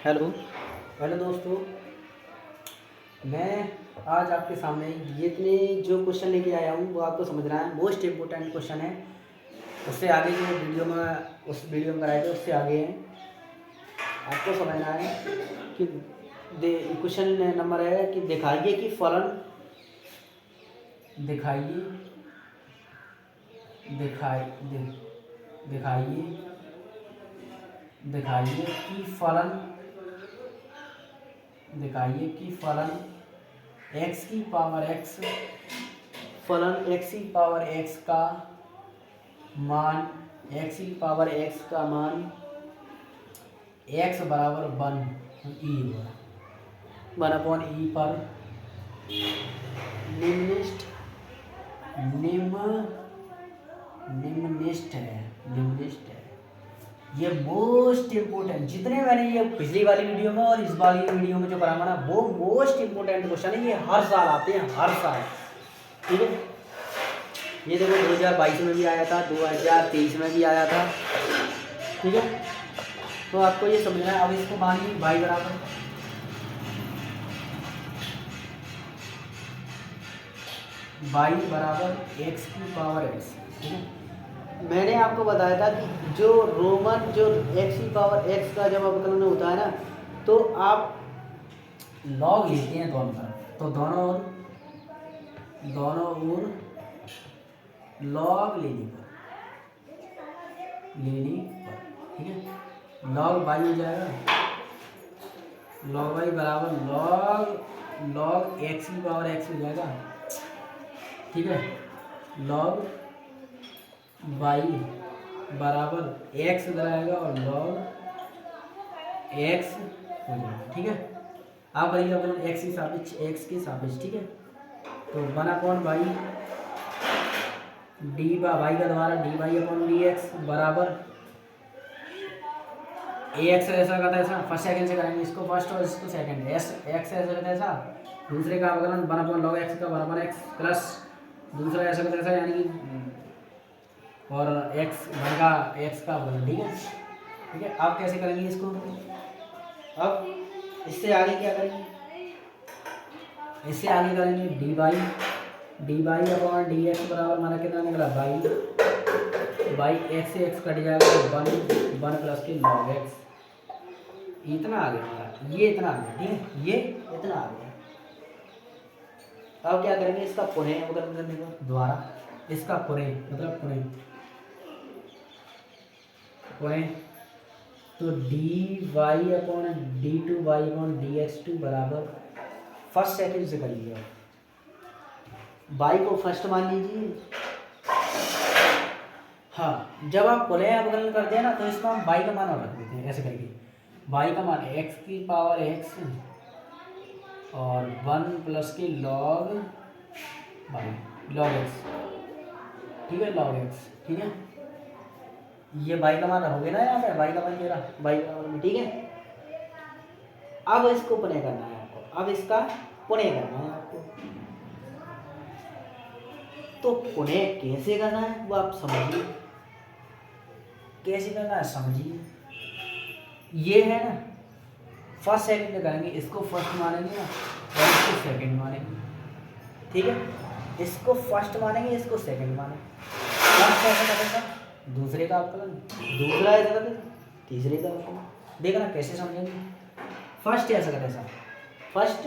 Hello hello दोस्तों। मैं आज आपके सामने ये इतने जो क्वेश्चन लेके आया हूँ वो आपको समझना है। मोस्ट इम्पोर्टेंट क्वेश्चन है। उससे आगे जो वीडियो में उस वीडियो में कराए थे उससे आगे है। आपको समझना है कि क्वेश्चन नंबर है कि दिखाइए कि फलन दिखाइए दिखाई दि, दिखाइए दिखाइए कि फलन दिखाइए कि फलन x की पावर x फलन x की पावर x का मान x की पावर x का मान x बराबर 1/e पर निम्नलिखित निम्नलिखित है। ये मोस्ट इम्पोर्टेंट, जितने मैंने ये पिछली वाली वीडियो में और इस वाली वीडियो में जो कराऊंगा ना वो मोस्ट इम्पोर्टेंट क्वेश्चन है। ये हर साल आते हैं, हर साल। ठीक है, ये देखो 2022 में भी आया था, 2023 में भी आया था। ठीक है, तो आपको ये समझना है। अब इसको मानिए y बराबर x की पावर x। ठीक है, मैंने आपको बताया था कि जो रोमन जो x की पावर x का जब अवकलन होता है ना तो आप लॉग लेते हैं दोनों तरफ, तो दोनों ओर लॉग लेने पर। ठीक है, लॉग y हो जाएगा, लॉग y बराबर लॉग x की पावर x हो जाएगा। ठीक है, लॉग y बराबर x इधर आएगा और लॉग x हो जाएगा। ठीक है, आप करिए अपन x के सापेक्ष। ठीक है, तो 1/y dy y का द्वारा dy/dx बराबर ax ऐसा का तैसा। फर्स्ट सेकंड से करेंगे इसको फर्स्ट और इसको सेकंड। x ऐसा का तैसा, दूसरे का अवकलन 1/log x का बराबर x प्लस दूसरा ऐसा का तैसा, यानी कि और x का अवकलन। ठीक है, आप कैसे करेंगे इसको? अब इससे आगे क्या करेंगे? इससे आगे करेंगे dy/dx बराबर हमारा कितना निकला? बाई x से x कट जाएगा तो 1 प्लस के log x। इतना आ गया हमारा, ये इतना आ गया। ठीक है, ये इतना आ गया। अब क्या करेंगे? इसका पुनः अवकलन करने का द्वारा, इसका पुनः मतलब पुनः तो dy/d2y/dx2 बराबर फर्स्ट सेकंड से करिए। y को फर्स्ट मान लीजिए। हाँ, जब आप पुनः अवकलन करते हैं ना तो इसको हम y का मान और रख देते हैं ऐसे करके। y का मान x की पावर x और 1 प्लस के log x। ठीक है, log x। ठीक है, ये y का मान रखोगे ना यहाँ पे, y का मान ये रहा y का मान। ठीक है, अब इसको पुनः करना है आपको, अब इसका पुनः करना है आपको। तो पुनः कैसे करना है वो आप समझिए, कैसे करना है समझिए। ये है ना, फर्स्ट सेकंड में करेंगे, इसको फर्स्ट मानेंगे ना और इसको सेकंड मानेंगे। ठीक है, इसको फर्स्ट मानेंगे, इसको सेकंड मानेंगे। फर्स्ट ऐसा करेगा, दूसरे का अवकलन, दूसरा ऐसा करेगा, तीसरे का अवकलन। देखना कैसे समझेंगे। फर्स्ट ऐसा का तैसा, फर्स्ट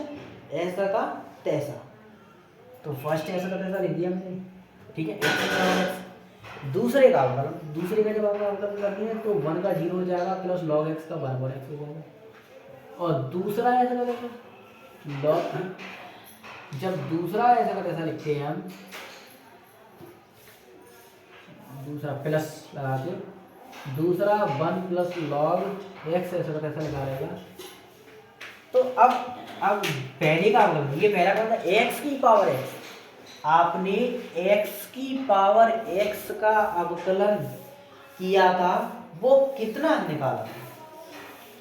ऐसा का तैसा, तो फर्स्ट ऐसा का तैसा लिख दिया मैंने। ठीक है, दूसरे का अवकलन, दूसरे का जब आप अवकलन करते हैं तो 1 का 0 हो जाएगा प्लस log x का बराबर x हो जाएगा। और दूसरा ऐसा का तैसा लॉग, जब दूसरा ऐसा का तैसा लिखते हैं हम, दूसरा प्लस लगा के, दूसरा 1 प्लस log x ऐसा का तैसा लगा रहेगा। तो अब पहले का अवकलन, ये पहला का था x की पावर x। आपने x की पावर x का अवकलन किया था, वो कितना निकाला था?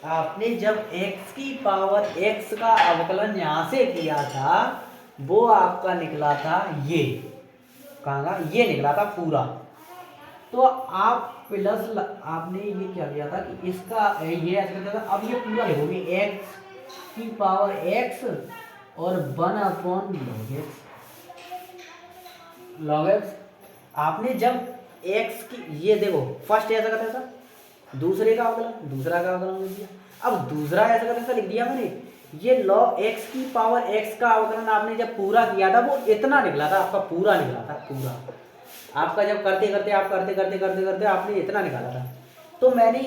आपने जब x की पावर x का अवकलन यहां से किया था वो आपका निकला था ये, कहाँ का? ये निकला था पूरा। तो आप प्लस आपने ये क्या लिया था कि इसका ये ऐसा करता था, अब ये पूरा लिखोगे एक्स की पावर एक्स और 1/log x। आपने जब x की ये देखो फर्स्ट ऐसा करता था, दूसरे का अवकलन दूसरा का अवकलन लिख दिया, अब दूसरा ऐसा करता था लिख दिया मैंने। ये log x की पावर x का अवकलन आपने जब पूरा किया था वो इतना निकला था, आपका पूरा निकला था पूरा। आपका जब करते करते आप करते करते करते करते आपने इतना निकाला था। तो मैंने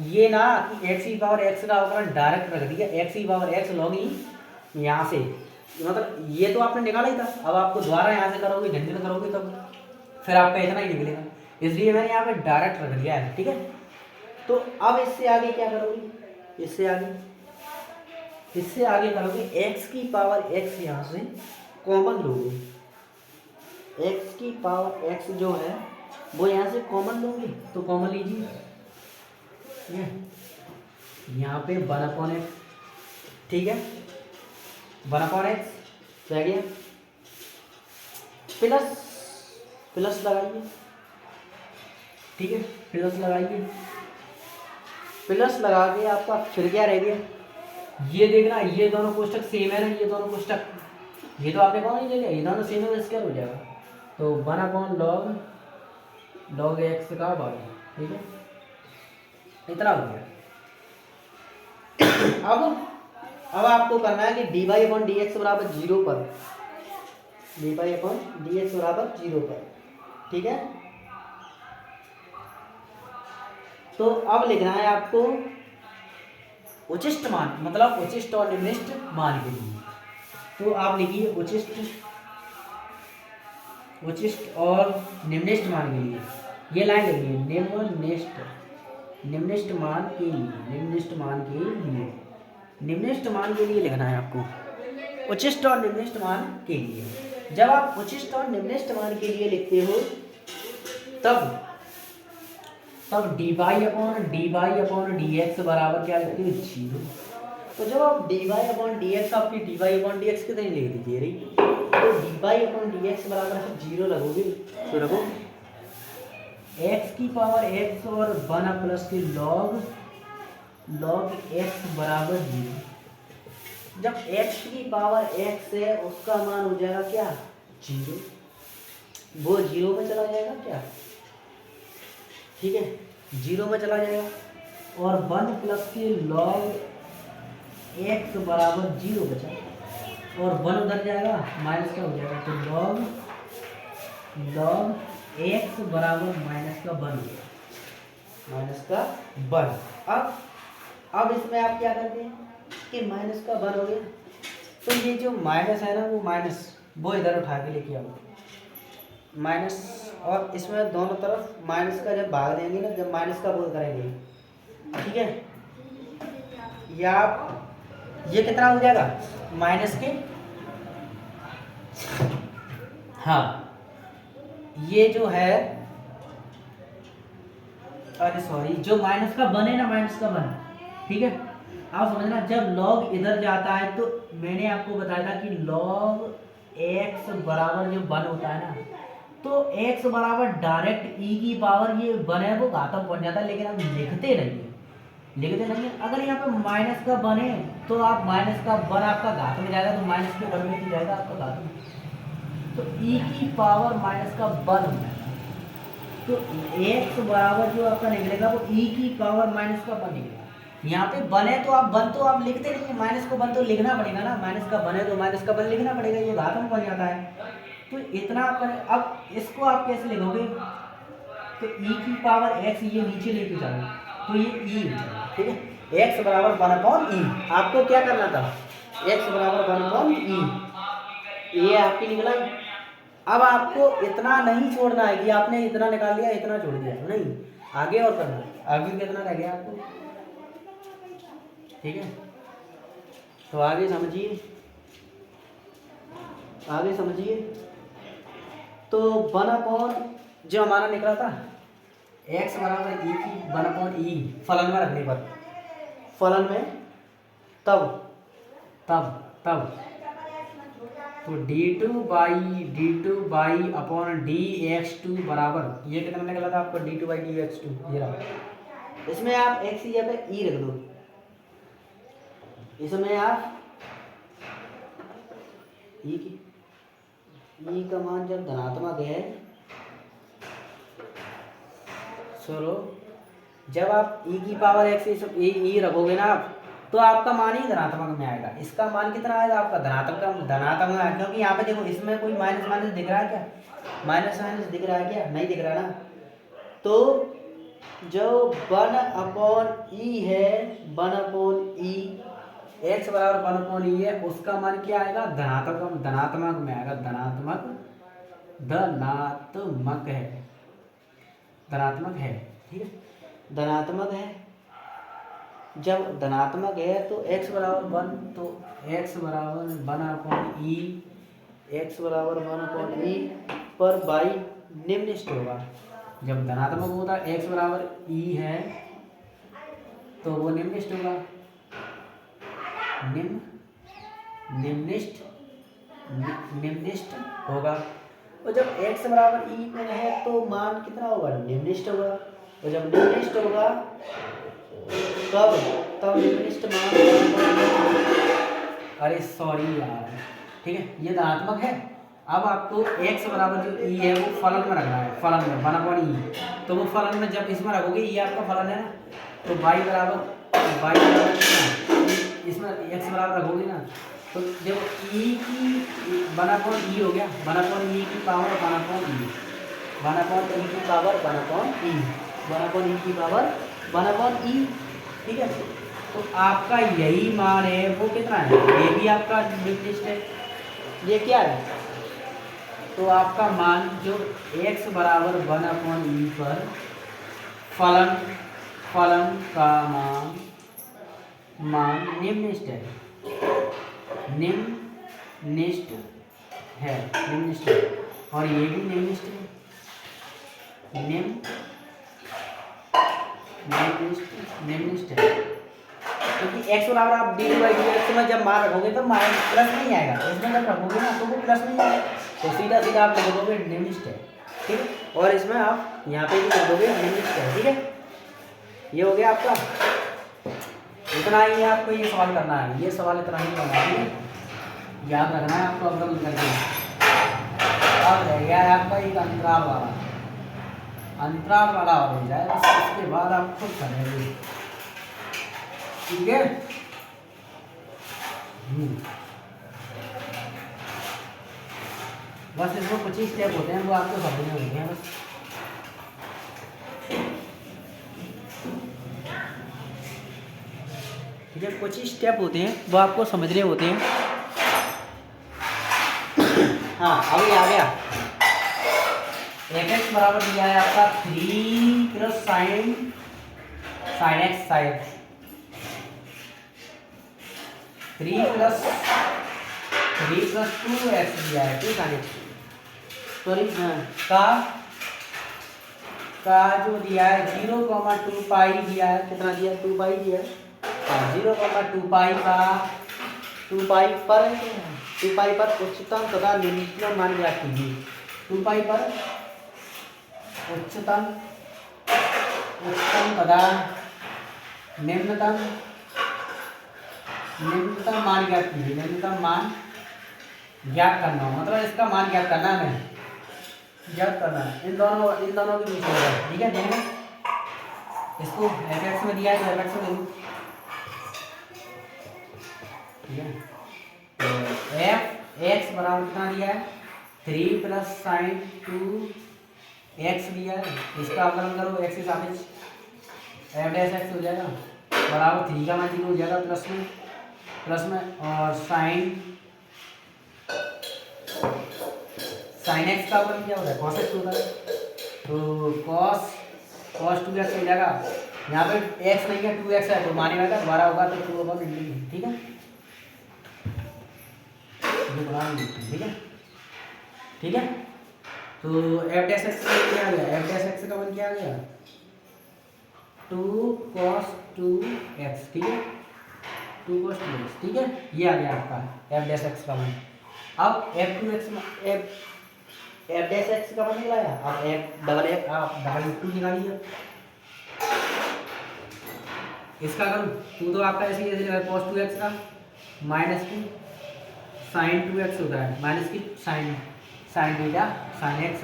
ये ना कि x की पावर x का अवकलन डायरेक्ट रख दिया, x की पावर x log e यहाँ से, मतलब ये तो आपने निकाला ही था। अब आपको दोबारा यहाँ से करोगे झंझट करोगे तब फिर आपका इतना ही निकलेगा, इसलिए मैंने यहाँ पे डायरेक्ट रख दिया है। ठीक है, तो अब इससे आगे क्या करोगे, इससे आगे करोगे x की पावर x यहाँ से कॉमन लोगे, x की पावर x जो है वो यहाँ से कॉमन लोगे, तो कॉमन लीजिए यहाँ पे 1/x। ठीक है, 1/x रह गया, प्लस लगाइए। ठीक है, प्लस लगाइए, प्लस लगा के आपका फिर क्या रह गया, ये देखना ये दोनों कोष्टक सेम है ना, ये दोनों कोष्टक ये तो आपने कौन नहीं ले लिया, ये दोनों सेम है तो स्क्वायर हो जाएगा, तो 1/log x का भाग। ठीक है, इतना हो गया। अब आपको करना है कि dy/dx बराबर 0 पर, dy/dx बराबर 0 पर। ठीक है, तो अब लिखना है आपको उचिष्ट मान, मतलब उचिष्ट और निम्निष्ट मान के लिए। तो आप लिखिए उचिष्ट और निम्निष्ट मान के लिए, ये लाइन लिखिए निम्निष्ट मान के लिए, निम्निष्ट मान के लिए लिखना है आपको उचिष्ट और निम्निष्ट मान के लिए। जब आप उचिष्ट और निम्निष्ट मान के लिए लिखते हो तब dy/dx बराबर क्या लिखते हो, 0। तो जब आप dy/dx आपकी dy/dx कितनी लिख दीजिए रही, तो dy/dx बराबर 0 लगोगे, तो रखो x की पावर x और 1 प्लस के log x बराबर 0। जब x की पावर x है उसका मान हो जाएगा क्या, 0, वो 0 में चला जाएगा क्या। ठीक है, 0 में चला जाएगा, और 1 प्लस के log x बराबर 0 बचा, और 1 उधर जाएगा माइनस का हो जाएगा, तो log x बराबर माइनस का 1 हो गया, माइनस का 1। अब इसमें आप क्या करते हैं कि माइनस का 1 हो गया, तो ये जो माइनस है ना वो माइनस वो इधर उठा के लेके आओ माइनस, और इसमें दोनों तरफ माइनस का जब भाग देंगे ना, जब माइनस का बोल करेंगे, ठीक है, या ये कितना हो जाएगा माइनस के, हाँ ये जो है, अरे सॉरी, जो माइनस का 1 है ना, माइनस का 1, ठीक है, आप समझना। जब log इधर जाता है तो मैंने आपको बताया था कि log x बराबर जो 1 होता है ना, तो x बराबर डायरेक्ट e की पावर ये 1 है वो घातक बन जाता है, लेकिन हम लिखते नहीं है। अगर यहाँ पे माइनस का 1 है तो आप माइनस का 1 आपका घात में जाएगा, तो माइनस के 1 में जाएगा आपका घात में, तो e की पावर माइनस का 1 हो जाएगा। तो x बराबर जो आपका निकलेगा वो e की पावर माइनस का 1 निकलेगा। यहाँ पे 1 है तो आप 1 तो आप लिखते नहीं है, माइनस को 1 तो लिखना पड़ेगा ना, माइनस का 1 है तो माइनस का 1 लिखना पड़ेगा, ये घात में बन जाता है। तो इतना आप करें। अब इसको आप कैसे लिखोगे, तो e की पावर x ये नीचे लेके जाओगे तो ये e हो जाएगा, ठीक है। x बराबर 1/e, आपको क्या करना था, x बराबर 1/e, ये आपकी निकला। अब आपको इतना नहीं छोड़ना है कि आपने इतना निकाल लिया इतना छोड़ दिया, नहीं, आगे और करना है। आगे कितना रह गया आपको, ठीक है, तो आगे समझिए, तो 1/, जो हमारा निकला था x बराबर e की 1/e फलन में रखने पर, फलन में तब तो d2 अपॉन dx2 बराबर, ये कितना निकला था आपको, d2/dx2 ये रहा। इसमें आप x की जगह e रख दो, इसमें आप e का मान जब धनात्मक है, सुनो, जब आप e की पावर x e रखोगे ना आप, तो आपका मान ही धनात्मक में आएगा। इसका मान कितना आएगा आपका, धनात्मक आएगा, क्योंकि यहाँ पे देखो इसमें कोई माइनस माइनस दिख रहा है क्या, माइनस माइनस दिख रहा है क्या, नहीं दिख रहा ना। तो जो 1/e है, 1/e, x बराबर 1/e है, उसका मान क्या आएगा, धनात्मक में आएगा, धनात्मक है, ठीक है, धनात्मक है। जब धनात्मक है तो x बराबर 1, तो x बराबर 1/e, x बराबर 1/e पर बाई निम्नलिखित होगा। जब धनात्मक होता है x बराबर e है तो वो निम्नलिखित होगा, निम्नलिखित होगा। और जब x बराबर e में है तो मान कितना होगा, निम्नलिखित होगा। और जब निम्नलिखित होगा कब, तब निम्नलिखित मान, अरे सॉरी यार, ठीक है, ये धनात्मक है। अब आपको x बराबर जो e है वो फलन में रखना है, फलन में 1/e, तो वो फलन में जब इसमें रखोगे, ये आपका फलन है ना, तो y बराबर इसमें x बराबर रखोगे ना, तो देखो e की 1/e हो गया, 1/e की पावर 1/e, 1/e की पावर 1/e, 1/e की पावर 1/e, ठीक है। तो आपका यही मान है, वो कितना है, ये भी आपका निम्नलिखित है, ये क्या है, तो आपका मान जो x बराबर 1/e पर फलन का मान निम्नलिखित है, और ये भी निम्नलिखित है, क्योंकि x बराबर आप d/dx में जब मान रखोगे तो माइनस प्लस नहीं आएगा, इसमें जब रखोगे ना तो वो प्लस नहीं आएगा, तो सीधा सीधा आप लिख दोगे निम्नलिखित है, ठीक है। और इसमें आप यहाँ पे भी लिख दोगे निम्नलिखित है, ठीक है। ये हो गया आपका, इतना ही आपको ये सवाल करना है, ये सवाल इतना ही करना है, याद रखना है आपको। अवगम करके अब रह गया है आपका एक अंतराल वाला हो जाएगा, उसके बाद आप खुद करेंगे, ठीक है। बस इसमें 25 स्टेप होते हैं, वो आपको समझने होते हैं बस। ठीक है, 25 स्टेप होते हैं, वो आपको समझने होते हैं। हाँ, अभी आ गया, x बराबर दिया है आपका 3 + sin x, 3 + 2x दिया है, ठीक है, सॉरी का जो दिया है 0,2 पाई दिया है, कितना दिया है, 2 पाई दिया है, 0,2 पाई का 2 पाई पर उच्चतम तथा निम्नतम मान ज्ञात कीजिए। 2 पाई पर उच्चतम तथा निम्नतम मान ज्ञात कीजिए। निम्नतम मान ज्ञात करना, मतलब इसका मान ज्ञात करना है, ज्ञात करना है, इन दोनों के बीच में, ठीक है। देखो इसको fx में दिया है तो fx में ले लो, ठीक है। तो f(x) बराबर कितना दिया है, 3 + sin 2x दिया है, इसका अवकलन करो x के सापेक्ष, f' हो जाएगा बराबर 3 का मान 0 हो जाएगा, प्लस में और sin x का अवकलन क्या होता है, cos x होता है, तो cos 2x हो जाएगा। यहाँ पे x नहीं है 2x है, तो मानेगा क्या, 12 होगा तो 2 होगा, ठीक है, ठीक है। तो f' क्या आ गया, f' का मान क्या आ गया, 2 cos 2x, ठीक है, 2 cos 2x, ठीक है, ये आ गया आपका f' का मान। अब F two x F dash x का मान निकलाया, अब एफ डबल टू निकालिए। इसका करूँ टू तो आपका ऐसे ऐसे कॉस टू एक्स का minus two sine two x होता है, माइनस की sine sine theta sine x,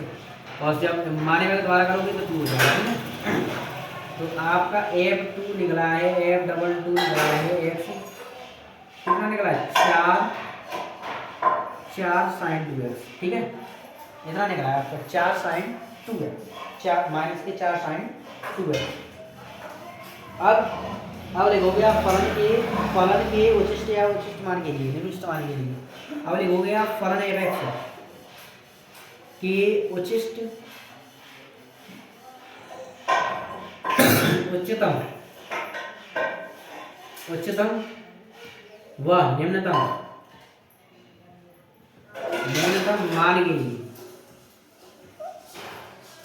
और जब माने में दोबारा करोगे तो टू हो जाएगा, ठीक है। तो आपका एफ टू निकला है, एफ डबल टू निकला है, एक्स कितना निकला है, चार साइन टू एक्स, ठीक है। इतना निकला है आपका चार साइन टू एक्स, चार माइनस के चार साइन टू एक्स। अब लिखोगे आप फलन के उचिष्ट या उचिष्ट मान के लिए, निम्नलिखित मान के लिए। अब लिखोगे आप फलन एफ एक्स के उचिष्ट उच्चतम व निम्नतम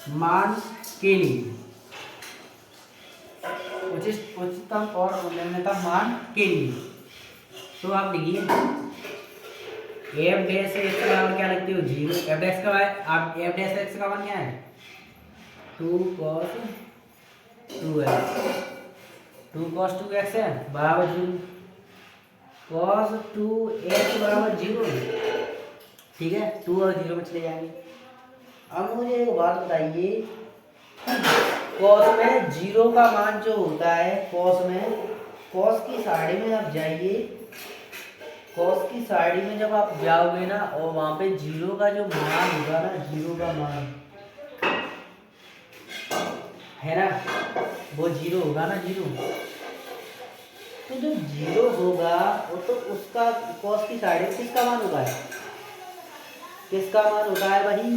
मान के लिए उच्चतम और निम्नतम मान के लिए। तो आप लिखिए एफ डैश एक्स का मान क्या लिखते हो, जीरो। एफ डैश का आप एफ डैश एक्स का मान क्या है, two cos two x, two cos two x है बराबर जीरो, कॉस टू एक्स बराबर जीरो, ठीक है। टू और जीरो में चले जाएंगे। अब मुझे एक बात बताइए, कॉस में जीरो का मान जो होता है, कॉस की साइड में आप जाइए, कॉस की साइड में जब आप जाओगे ना और वहां पे जीरो का जो मान होगा ना, जीरो का मान है ना, वो जीरो होगा ना, जीरो। तो जो जीरो होगा वो तो उसका कॉस की साइड में किसका मान होता है, किसका मान होता है वही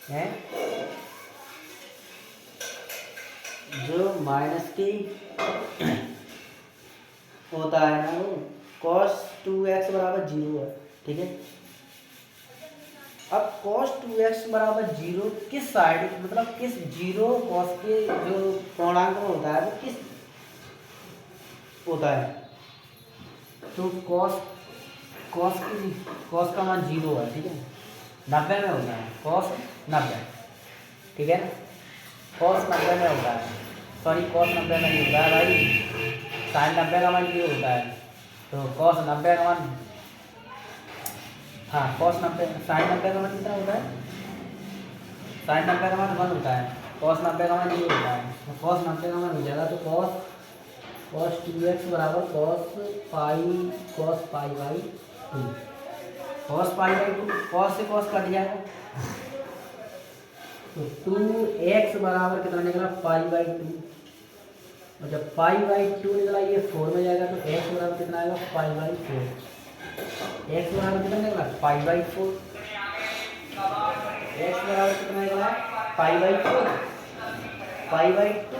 है जो माइनस की होता है ना, वो कॉस टू एक्स बराबर जीरो है, ठीक है। अब कॉस टू एक्स बराबर जीरो किस साइड, मतलब किस जीरो कॉस के जो पूर्णांक में होता है वो किस होता है, तो कॉस का मान जीरो है, ठीक है, 90 में होता है, कॉस 90, ठीक है ना, कॉस 90 में होता है, सॉरी कॉस 90 में नहीं होता है भाई, साइन 90 का मान जीरो होता है, तो कॉस 90 का मान, हाँ कॉस 90 साइन 90 का मान कितना होता है, साइन 90 का मान 1 होता है, कॉस 90 का मान जीरो होता है, तो कॉस 90 का मान हो जाएगा, तो कॉस टू एक्स बराबर cos pi by two, cos pi by two, cos से कॉस कट जाएगा, तो टू एक्स बराबर कितना निकला, पाई बाई टू, और जब पाई बाई टू निकला ये 4 में जाएगा, तो एक्स बराबर कितना आएगा, पाई बाई 4, एक्स बराबर कितना निकला, पाई बाई 4, एक्स बराबर कितना निकला, pi by 4, pi by 2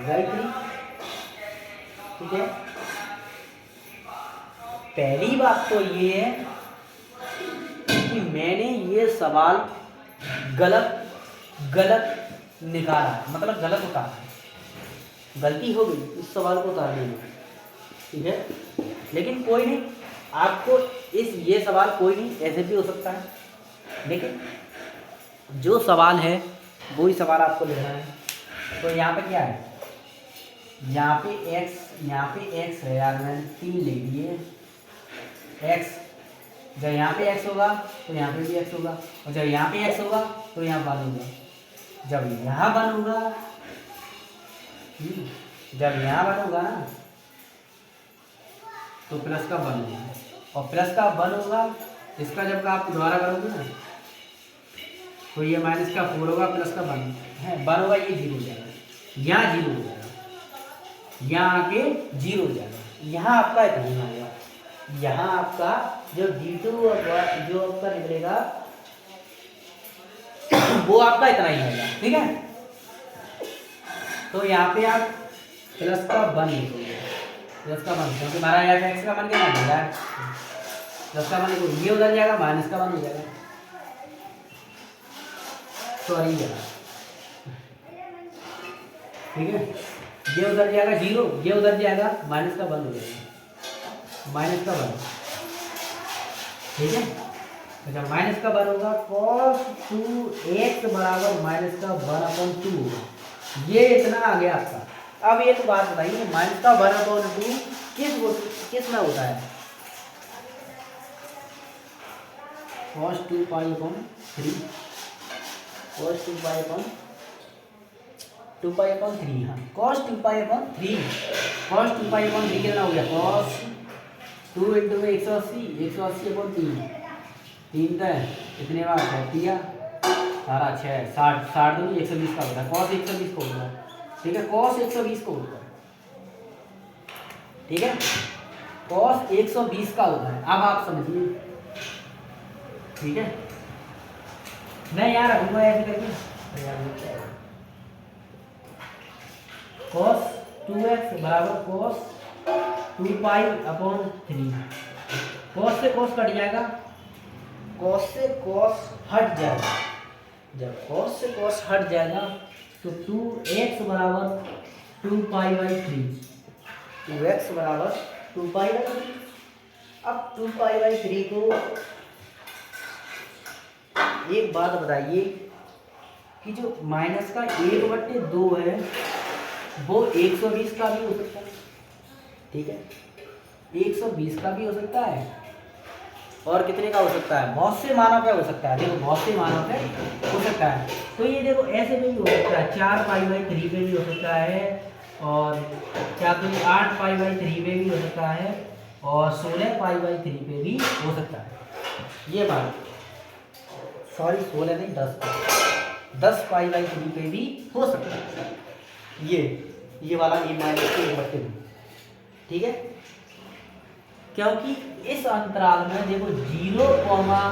by 3, ठीक है। पहली बात तो ये है कि मैंने ये सवाल गलत निकाला, मतलब गलत उतारा, गलती हो गई इस सवाल को उतारने में, ठीक है। लेकिन कोई नहीं, आपको ये सवाल कोई नहीं ऐसे भी हो सकता है, लेकिन जो सवाल है वही सवाल आपको लिखना है। तो यहाँ पे क्या है, यहाँ पे x है यार, मैंने 3 ले लिए, x जब यहाँ पे x होगा तो यहाँ पे भी x होगा, और जब यहाँ पे x होगा तो यहाँ 1 होगा, जब यहाँ 1 होगा, जब यहाँ 1 होगा ना तो प्लस का 1 होगा, और प्लस का 1 होगा, इसका जब आप दोबारा करोगे ना तो ये माइनस का 4 होगा, प्लस का 1 है, 1 होगा, ये 0 हो जाएगा, यहाँ 0 हो जाएगा, यहाँ आके 0 हो जाएगा, यहाँ आपका इतना ही आएगा, यहाँ आपका जो D2 जो आपका निकलेगा वो आपका इतना ही आएगा, ठीक है। तो यहाँ पे आप प्लस का 1 लिखोगे, प्लस का 1, क्योंकि हमारा यहाँ एक्स का मान क्या मिल रहा है, प्लस का 1 लिखोगे, ये उधर जाएगा, माइनस का 1 हो जाएगा, सॉरी यार, ठीक है, ये उधर जाएगा 0, ये उधर जाएगा, माइनस का 1 हो जाएगा, माइनस का 1, ठीक है। अच्छा माइनस का 1 होगा, cos 2x बराबर माइनस का 1/2 होगा। ये इतना आ गया आपका। अब एक बात बताइए, माइनस का 1/2 किस में होता है? cos 2π/3 cos 2π/3 हाँ cos 2π/3 कितना हो गया? cos 2 × 180 180/3 3 का कितने बार 6 सारा 6 60 60 दूनी 120 का होता है। cos 120 को होता है, ठीक है, cos 120 को होता है, ठीक है, cos 120 का होता है। अब आप समझिए, ठीक है। मैं यहाँ रखूंगा ऐसे करके, cos 2x बराबर cos 2π/3। cos से cos कट जाएगा, cos से cos हट जाएगा। जब cos से cos हट जाएगा तो 2x बराबर 2π/3 2x बराबर 2π/3। अब 2π/3 को एक बात बताइए कि जो माइनस का 1/2 है वो 120 का भी हो सकता है, ठीक है, 120 का भी हो सकता है और कितने का हो सकता है? बहुत से मानों पे हो सकता है। देखो बहुत से मानों पे हो सकता है। तो ये देखो ऐसे भी हो सकता है, 4π/3 पे भी हो सकता है और 8π/3 पे भी हो सकता है और 16π/3 पे भी हो सकता है। ये बात सॉरी 16 नहीं 10π/3 पे भी हो सकता है। ये वाला a माइनस के 1/2, ठीक है, क्योंकि इस अंतराल में देखो 0,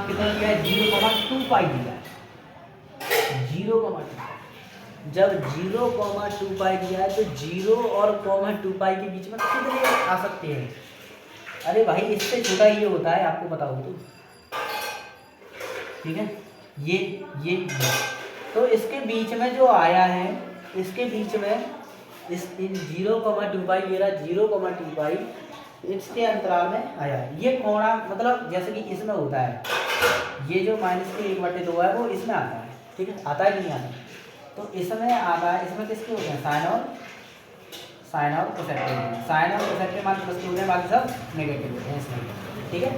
कितना दिया है? 0,2π दिया है, 0,2। जब 0,2π दिया है तो 0 और 2π के बीच में कितने आ सकते हैं? अरे भाई इससे छोटा ये होता है, आपको पता हो तो, ठीक है। ये तो इसके बीच में जो आया है, इसके बीच में इन 0,2π ये रहा 0,2π, इसके अंतराल में आया। ये कोणा मतलब जैसे कि इसमें होता है, ये जो माइनस के 1/2 है वो इसमें आता है, ठीक है, आता है कि नहीं आता? तो इसमें आता है, इसमें किसके होते हैं? साइन और कोसेक के। साइन और कोसेक के मान प्लस के होते हैं, बाकी सब नेगेटिव होते हैं इसमें, ठीक है।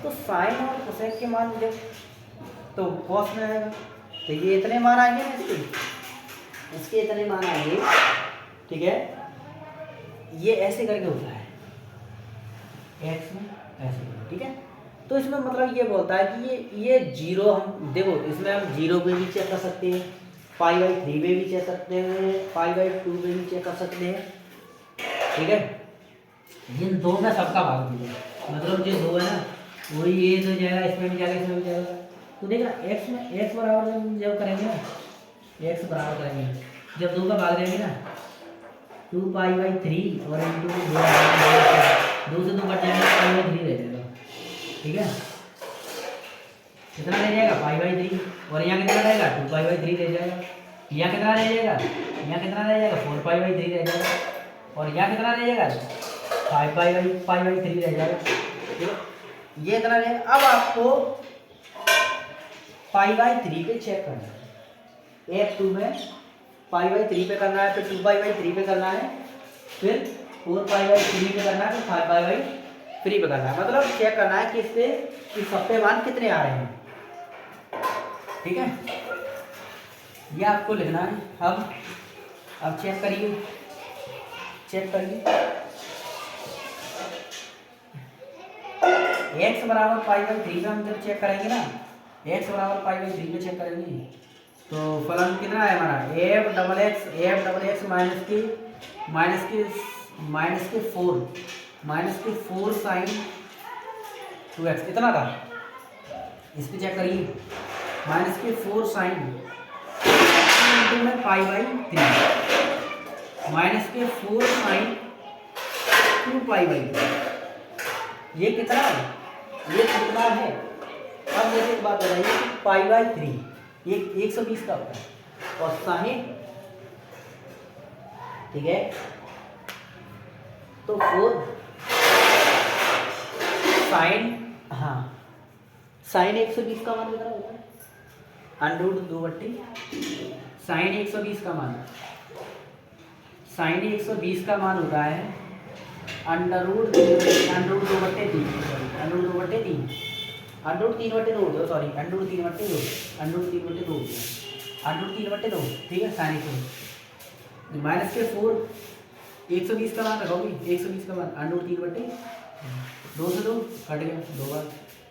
तो साइन और कोसेक के मान जब तो कॉस में आएगा, तो ये इतने मान आएंगे ना, इसके इतने मान आएंगे, ठीक है। ये ऐसे करके होता है x में ऐसे, ठीक है। तो इसमें मतलब ये बोलता है कि ये 0 हम देखो इसमें हम 0 पे भी चेक कर सकते हैं, π/3 पे भी चेक सकते हैं, π/2 पे भी चेक कर सकते हैं, ठीक है। इन दो में सबका भाग दीजिए, मतलब जो 2 है ना वही ये तो जाएगा, इसमें भी जाएगा, इसमें भी जाएगा। तो देखना x में x बराबर जब करेंगे ना, x बराबर करेंगे जब 2 का भाग देंगे ना, 2π/3 और इंटू 2 से 2 कट जाएगा, π/3 रह जाएगा, ठीक है। कितना रह जाएगा? π/3 और यहाँ कितना रहेगा? 2π/3 रह जाएगा। यहाँ कितना रह जाएगा? यहाँ कितना रह जाएगा? 4π/3 रह जाएगा और यहाँ कितना रह जाएगा? 5π/3 रह जाएगा, ठीक है। ये इतना रहेगा। अब आपको π/3 पे चेक करना है, F2 में π/3 पे करना है, फिर 2π/3 पे करना है, फिर 4π/3 पे करना है, फिर 5π/3 पे करना है। मतलब चेक करना है कि इससे कि सब पे मान कितने आ रहे हैं, ठीक है। ये आपको लिखना है। अब चेक करिए, x बराबर π/3 पे हम जब चेक करेंगे ना, x बराबर π/3 पे चेक करेंगे तो फलन कितना है हमारा? f डबल एक्स माइनस के 4 साइन 2x इतना था। इस पे चेक करिए, माइनस के 4 साइन में π/3 माइनस के 4 साइन 2π/3, ये कितना है? ये कितना है? अब मुझे एक बात बताइए कि π/3 ये 120 का होता है और साइन, ठीक है, तो 4 साइन, हाँ साइन 120 का मान कितना होता है? √2 साइन 120 का मान, साइन 120 का मान होता है √2/3 √3/2 सॉरी √3/2 ठीक है। साइन 120 माइनस के 4 120 का मान रखोगे, 120 का मान √3/2 से 2 कट गया, 2 बार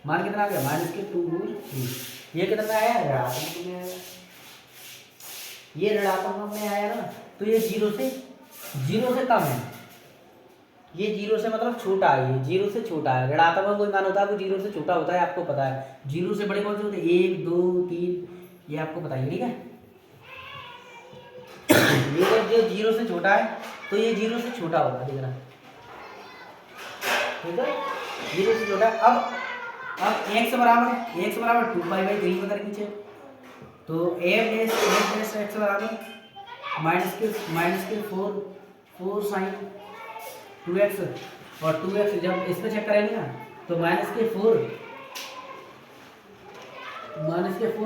मान कितना आ गया? माइनस के 2√3। ये कितना आया? ऋणात्मक में आया। ये ऋणात्मक में आया ना, तो ये जीरो से कम है। ये जीरो से मतलब छोटा है, ये जीरो से छोटा है। ऋणात्मक कोई मान होता है वो जीरो से छोटा होता है, आपको पता है। जीरो से बड़े कौन से होते हैं? 1 2 3, ये आपको पता है, ठीक है। ये जो जीरो से छोटा है तो ये जीरो से छोटा होगा, देखना, ठीक है। जीरो से छोटा। अब x बराबर 2π/3 पता कीजिए, तो f' बराबर माइनस के 4 साइन 2x, और 2x जब इस पे चेक करेंगे ना तो माइनस के 4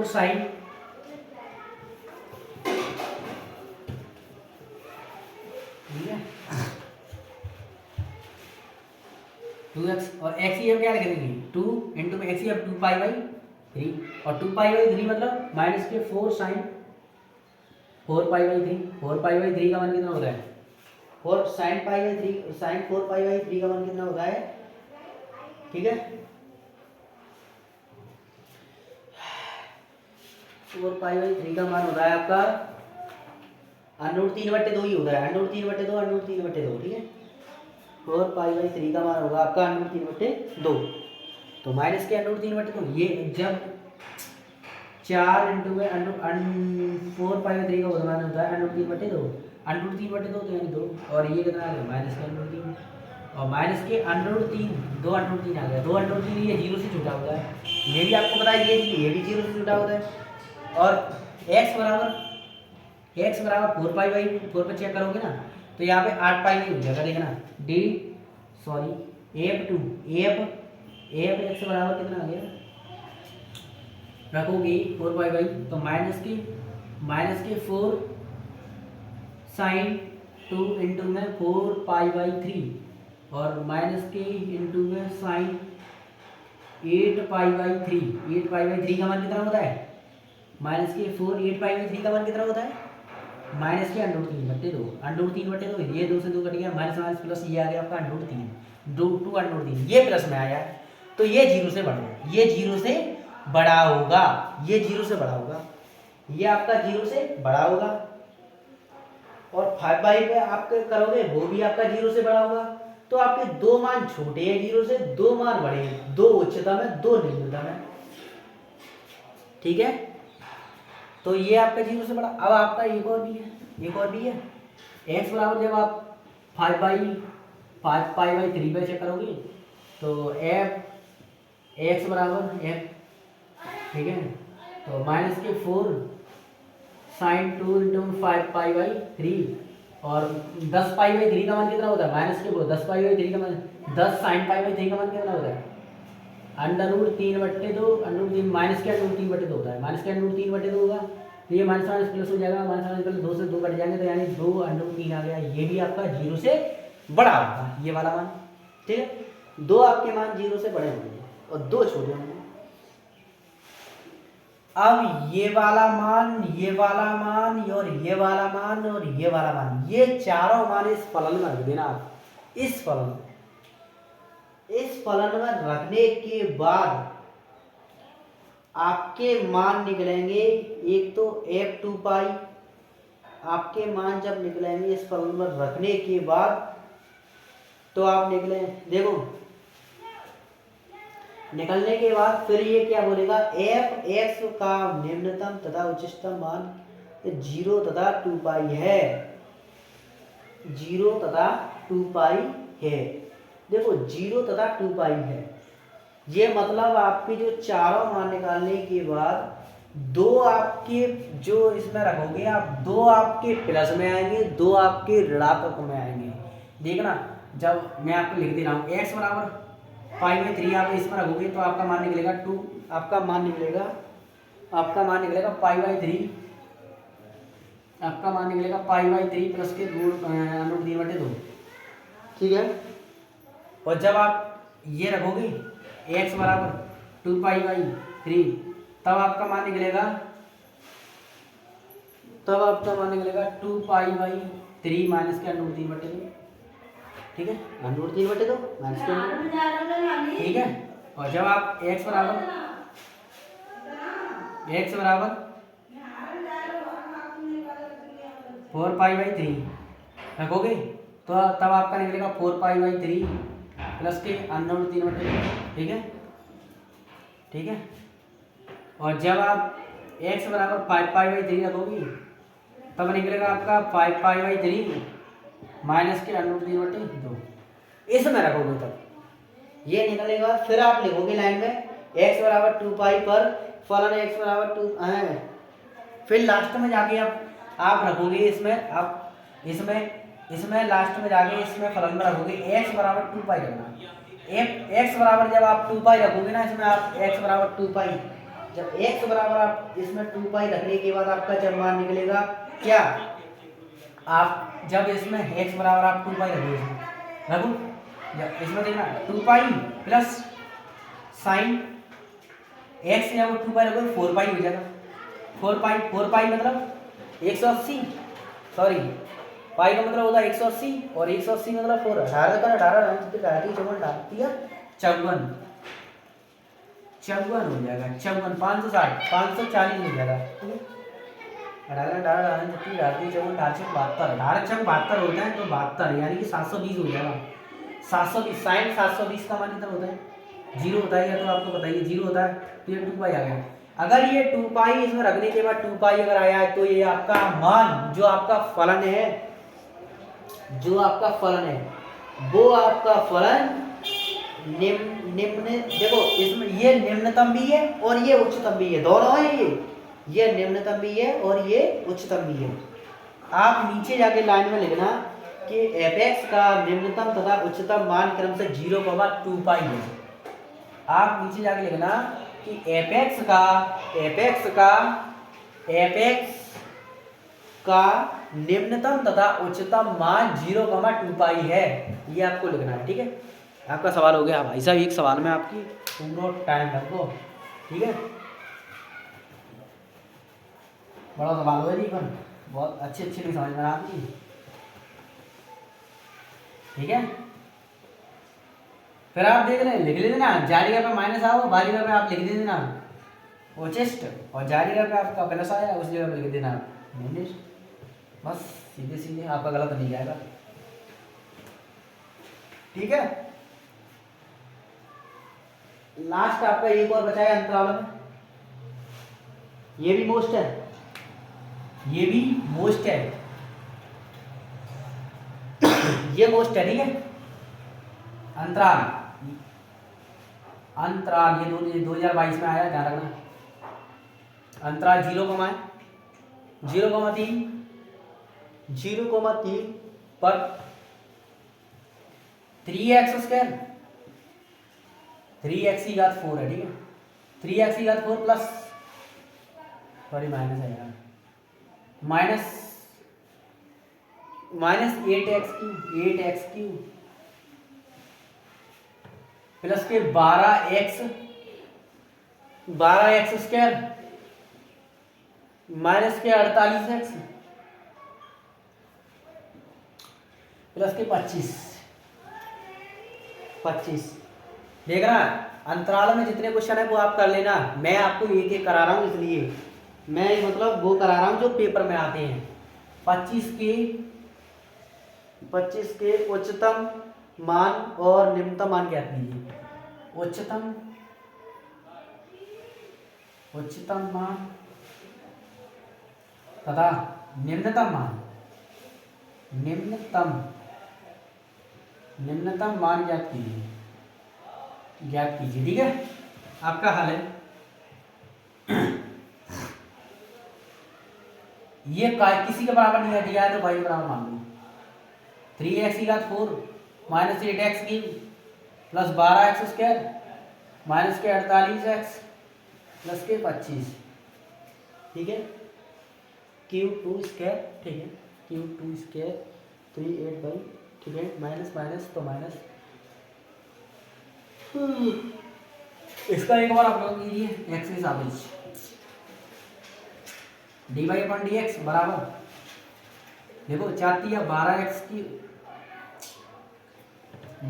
साइन, ठीक है, 2x और x ही हम क्या लिख देंगे? 2 इंटू में x ही अब 2π/3, और 2π/3 मतलब माइनस के 4 साइन 4π/3। 4π/3 का मान कितना होता है? 4 साइन 4π/3 का मान कितना होता है? ठीक है, 4π/3 का मान होता है आपका √3/2 ही होता है। √3/2, ठीक है। 4π/3 का मान होगा आपका √3/2, तो माइनस के √3/2। ये जब 4 इंटू में 4π/3 का मान होता है √3/2, तो यानी 2, और ये कितना आ गया? माइनस के √3, और माइनस के √3, 2 √3 आ गया। 2 √3 ये जीरो से छोटा होता है, ये भी आपको पता है। ये भी जीरो से छोटा होता है। और x बराबर 4 पे चेक करोगे ना तो यहाँ पे 8π नहीं हो जाएगा, देखना। f x बराबर कितना आ गया? रखोगे 4π, तो माइनस के 4 साइन 2 इंटू में 4π/3, और माइनस के इंटू में साइन 8π/3। 8π/3 का मान कितना होता है? माइनस के 4 8π/3 का मान कितना होता है? माइनस के √3/2 ये 2 से 2 कट गया, माइनस माइनस प्लस, ये आ गया आपका √3, 2 ये प्लस में आया, तो ये जीरो से बड़ा होगा, ये जीरो से बड़ा होगा, ये आपका जीरो से बड़ा होगा। और 5/, पे आप करोगे वो भी आपका जीरो से बड़ा होगा। तो आपके दो मान छोटे हैं जीरो से, दो मान बड़े हैं, 2 उच्चतम है 2 निम्नतम है, ठीक है। तो ये आपका जीरो से बड़ा। अब आपका एक और भी है। x बराबर जब आप 5π/3 पे चेक करोगे तो x बराबर f, ठीक है, तो माइनस के 4 साइन 2 इंटू 5π/3, और 10π/3 का मान कितना होता है? माइनस के 10π/3 का मान 10 साइन π/3 का मान कितना होता है? √3/2, माइनस के √3/2 होता है, माइनस के √3/2 होगा, तो ये माइनस माइनस प्लस हो जाएगा, माइनस माइनस प्लस 2 से 2 कट जाएंगे, तो यानी 2√3 आ गया। ये भी आपका जीरो से बड़ा होगा, ये वाला मान, ठीक है। 2 आपके मान जीरो से बड़े होंगे और 2 छोटे होंगे। अब ये वाला मान और ये वाला मान, ये चारों मान इस फलन में रख देना आप। इस फलन में रखने के बाद आपके मान निकलेंगे, एक तो f2π आपके मान जब निकलेंगे इस फलन में रखने के बाद, तो आप निकले, देखो निकलने के बाद फिर ये क्या बोलेगा? f(x) का निम्नतम तथा उच्चतम मान 0 तथा 2π है, 0 तथा 2π है। देखो 0 तथा 2π है, ये मतलब आपके जो चारों मान निकालने के बाद 2 आपके जो इसमें रखोगे आप, 2 आपके प्लस में आएंगे, 2 आपके ऋणात्मक में आएंगे। देखना, जब मैं आपको लिख दे रहा हूँ x बराबर पाई बाई 3 आप इसमें रखोगे तो आपका मान निकलेगा 2, आपका मान निकलेगा पाई बाई 3, आपका मान निकलेगा पाई बाई 3 प्लस के रूट 3/2, ठीक है। और जब आप ये रखोगे x बराबर 2 पाई बाई 3, तब आपका मान निकलेगा 2 पाई बाई 3 माइनस के रूट 3/2, ठीक है, रूट 3/2 माइनस के, ठीक है। और जब आप x बराबर 4 पाई बाई 3 रखोगे तो तब आपका निकलेगा 4 पाई बाई 3 प्लस के रूट 3/2, ठीक है, ठीक है। और जब आप x बराबर 5 पाई बाई 3 रखोगे तब निकलेगा आपका 5 पाई बाई 3 माइनस के रूट 3/2, इसमें रखोगे तब ये निकलेगा। फिर आप लिखोगे लाइन में x बराबर 2 पाई पर फलन x बराबर 2 है, फिर लास्ट में जाके आप रखोगे इसमें, आप इसमें लास्ट में जाके इसमें फलन में रखोगे x बराबर 2 पाई रखना। x बराबर जब आप 2 पाई रखोगे ना इसमें, आप x बराबर 2 पाई, जब x बराबर आप इसमें 2 पाई रखने के बाद आपका जब मान निकलेगा क्या, आप जब इसमें x बराबर आप 2 पाई रखो, जब इसमें देखना 2 पाई प्लस साइन x या 2 पाई रखोगे 4 पाई हो जाएगा। 4 पाई मतलब 180, सॉरी पाई का मतलब होता है 180 और 180 मतलब 4, 18 का 18 54 हो जाएगा, 54 560 540 हो जाएगा, ठीक है। 18 72 होता है तो 72 यानी कि 720 हो जाएगा। 720 साइन 720 का मान कितना होता है, 0 होता है, या तो आपको बताइए 0 होता है, तो ये 2 पाई आ गया। अगर ये 2 पाई इसमें रखने के बाद 2 पाई अगर आया है तो ये आपका मान जो आपका फलन है, वो आपका फलन निम्न देखो इसमें ये निम्नतम भी है और ये उच्चतम भी है, दोनों है, ये निम्नतम भी है और ये उच्चतम भी है। आप नीचे जाके लाइन में लिखना कि f(x) का निम्नतम तथा उच्चतम मान क्रम से 0,2 पाई है। आप नीचे जाके लिखना कि f(x) का निम्नतम तथा उच्चतम मान 0,2 पाई है, ये आपको लिखना है, ठीक है। आपका सवाल हो गया भाई साहब, एक सवाल में आपकी पूरा टाइम रखो, ठीक है। बड़ा सवाल हो जी, पर बहुत अच्छी नहीं समझ में आती, ठीक है। फिर आप देख रहे हैं लिख लेना, जारी पे माइनस आओ, बारी पे आप लिख देना वो चेस्ट, और जारी पे आपका प्लस आया उस जगह पे लिख देना माइनस, बस सीधे आपका गलत नहीं जाएगा, ठीक है। लास्ट आपका एक और बचा है अंतराल में, ये भी मोस्ट है, ये मोस्ट है, ठीक है। अंतराल ये 2022 में आया, ध्यान रखना। अंतराल 0,3 पर 3x² 3x की घात 4 है, ठीक है। 3x की घात 4 प्लस, सॉरी माइनस है यार, माइनस 8x³ प्लस के 12x² माइनस के 48x प्लस के 25। देख रहा है, अंतराल में जितने क्वेश्चन है वो आप कर लेना, मैं आपको एक एक करा रहा हूँ, इसलिए मैं मतलब वो करा रहा हूँ जो पेपर में आते हैं। 25 के उच्चतम मान और निम्नतम मान क्या कीजिए, उच्चतम मान तथा निम्नतम मान ज्ञात कीजिए, ठीक है। आपका हल है ये किसी के बराबर नहीं दिया है तो भाई बराबर मान लो, 3x की घात 4 minus 8x³ plus 12x² minus के 48x प्लस के 25, ठीक है, Q2 स्क्वायर, ठीक है, Q2 स्क्वायर 3/8, ठीक है, माइनस माइनस तो माइनस। इसका एक बार आप लोग कीजिए एक्स के सापेक्ष dy/dx बराबर, देखो 4 12x की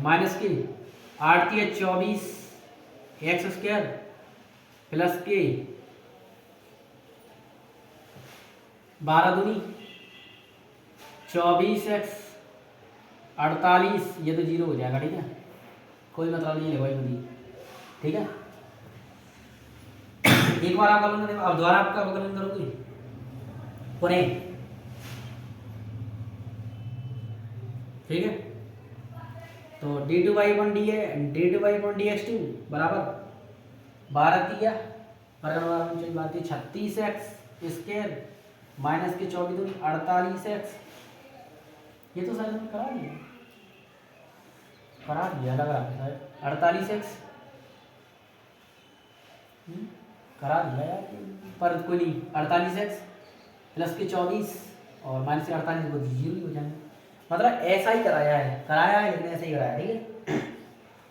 माइनस की 8 24 x² प्लस के 12 दूनी 24x 48, ये तो 0 हो जाएगा, ठीक है, कोई मतलब नहीं है भाई बनी, ठीक है। एक बार आप अवकलन देखो, अब दोबारा आपका अवकलन करोगे पुनः, ठीक है, तो d2/dx2 बराबर 36x माइनस के 24 48x, ये तो सर करा दिया लग रहा है 48x करा दिया यार, पर कोई नहीं, 48x प्लस के 24 और माइनस के 48 को 0 हो जाएंगे, मतलब ऐसा ही कराया है लेकिन ऐसा ही कराया, ठीक है।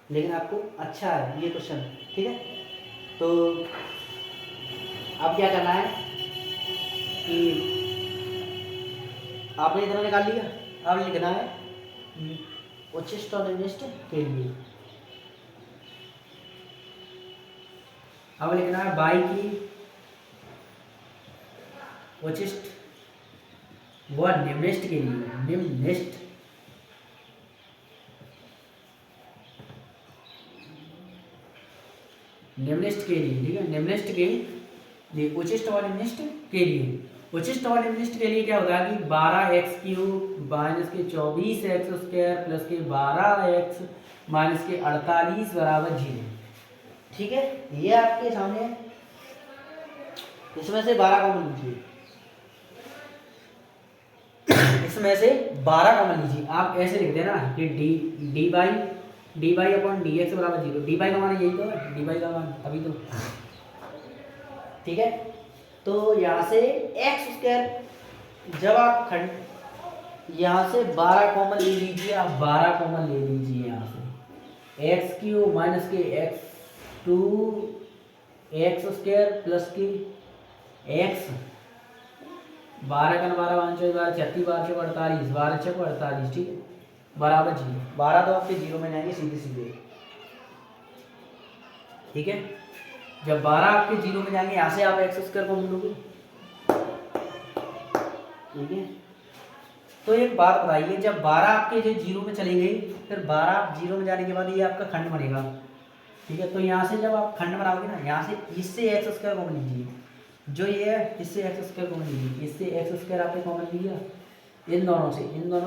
लेकिन आपको अच्छा है ये क्वेश्चन, ठीक है। तो अब क्या करना है कि आपने इतना निकाल लिया, अब लिखना है उच्चिष्ट और निविष्ट के लिए, अब लिखना है बाई की उच्चिष्ट व निम्निष्ट के लिए, निम्निष्ट के लिए, ठीक है, निम्निष्ट के लिए उच्चिष्ट व निम्निष्ट के लिए, उच्चिष्ट व निम्निष्ट के लिए क्या होगा कि 12x³ माइनस के 24x² प्लस के 12x माइनस के 48 बराबर 0, ठीक है। ये आपके सामने, इसमें से 12 कॉमन लीजिए, इसमें से 12 कॉमन लीजिए, आप ऐसे लिख देना कि dy/dx बराबर 0, dy का मान यही तो है, dy का मान अभी तो, ठीक है। तो यहाँ से x², जब आप यहाँ से 12 कॉमन ले लीजिए, आप 12 कॉमन ले लीजिए यहाँ से, x³ माइनस के x2 x² प्लस के x 12 का 12 5 12 36 12 48 12 6 48, ठीक है, बराबर 0, 12 तो आपके 0 में जाएंगे सीधे सीधे, ठीक है। जब 12 आपके 0 में जाएंगे, यहाँ से आप x² को मिलोगे, ठीक है। तो एक बात बताइए, जब 12 आपके जो 0 में चली गई, फिर 12 0 में जाने के बाद ये आपका खंड बनेगा, ठीक है। तो यहाँ से जब आप खंड बनाओगे ना, यहाँ से इससे x² कॉमन लीजिए, जो ये है इससे x² कॉमन लीजिए, इससे x² आपने कॉमन लिया, इन दोनों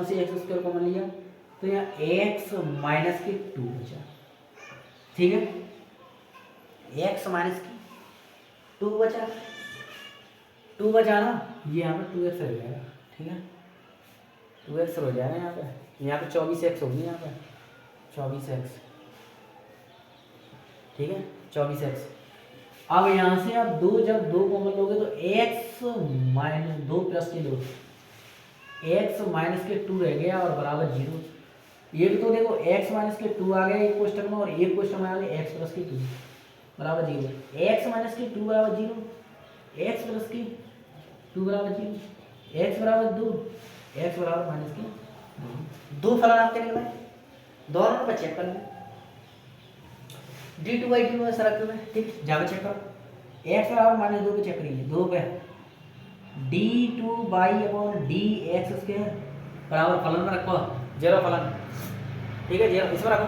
से x² कॉमन लिया, तो यहाँ x माइनस के 2 बचा, ठीक है, x माइनस की 2 बचा, 2 बचा ना, ये यहाँ पे 2x रह जाएगा, ठीक है, 2x हो जाएगा यहाँ पे 24x होगी, यहाँ पे 24x, ठीक है, 24x। अब यहाँ से आप जब 2 कॉमन लोगे तो x माइनस 2 प्लस के 2, x माइनस के 2 रह गया और बराबर 0, ये भी तो देखो x माइनस के 2 आ गया एक क्वेश्चन में, और एक क्वेश्चन में आ गया x प्लस के 2 बराबर 0, x माइनस के 2 बराबर 0, x प्लस के 2 बराबर 0, x बराबर 2, x बराबर माइनस के 2 फलन आपके निकला, दोनों पर चेक कर लें, d2/2 में सरक में, ठीक, जाकर चेक करो, x बराबर -2 पे चेक करिए, 2 पे d2/dx² बराबर फलन में रखो 0 फलन, ठीक है, 0 इसमें रखो,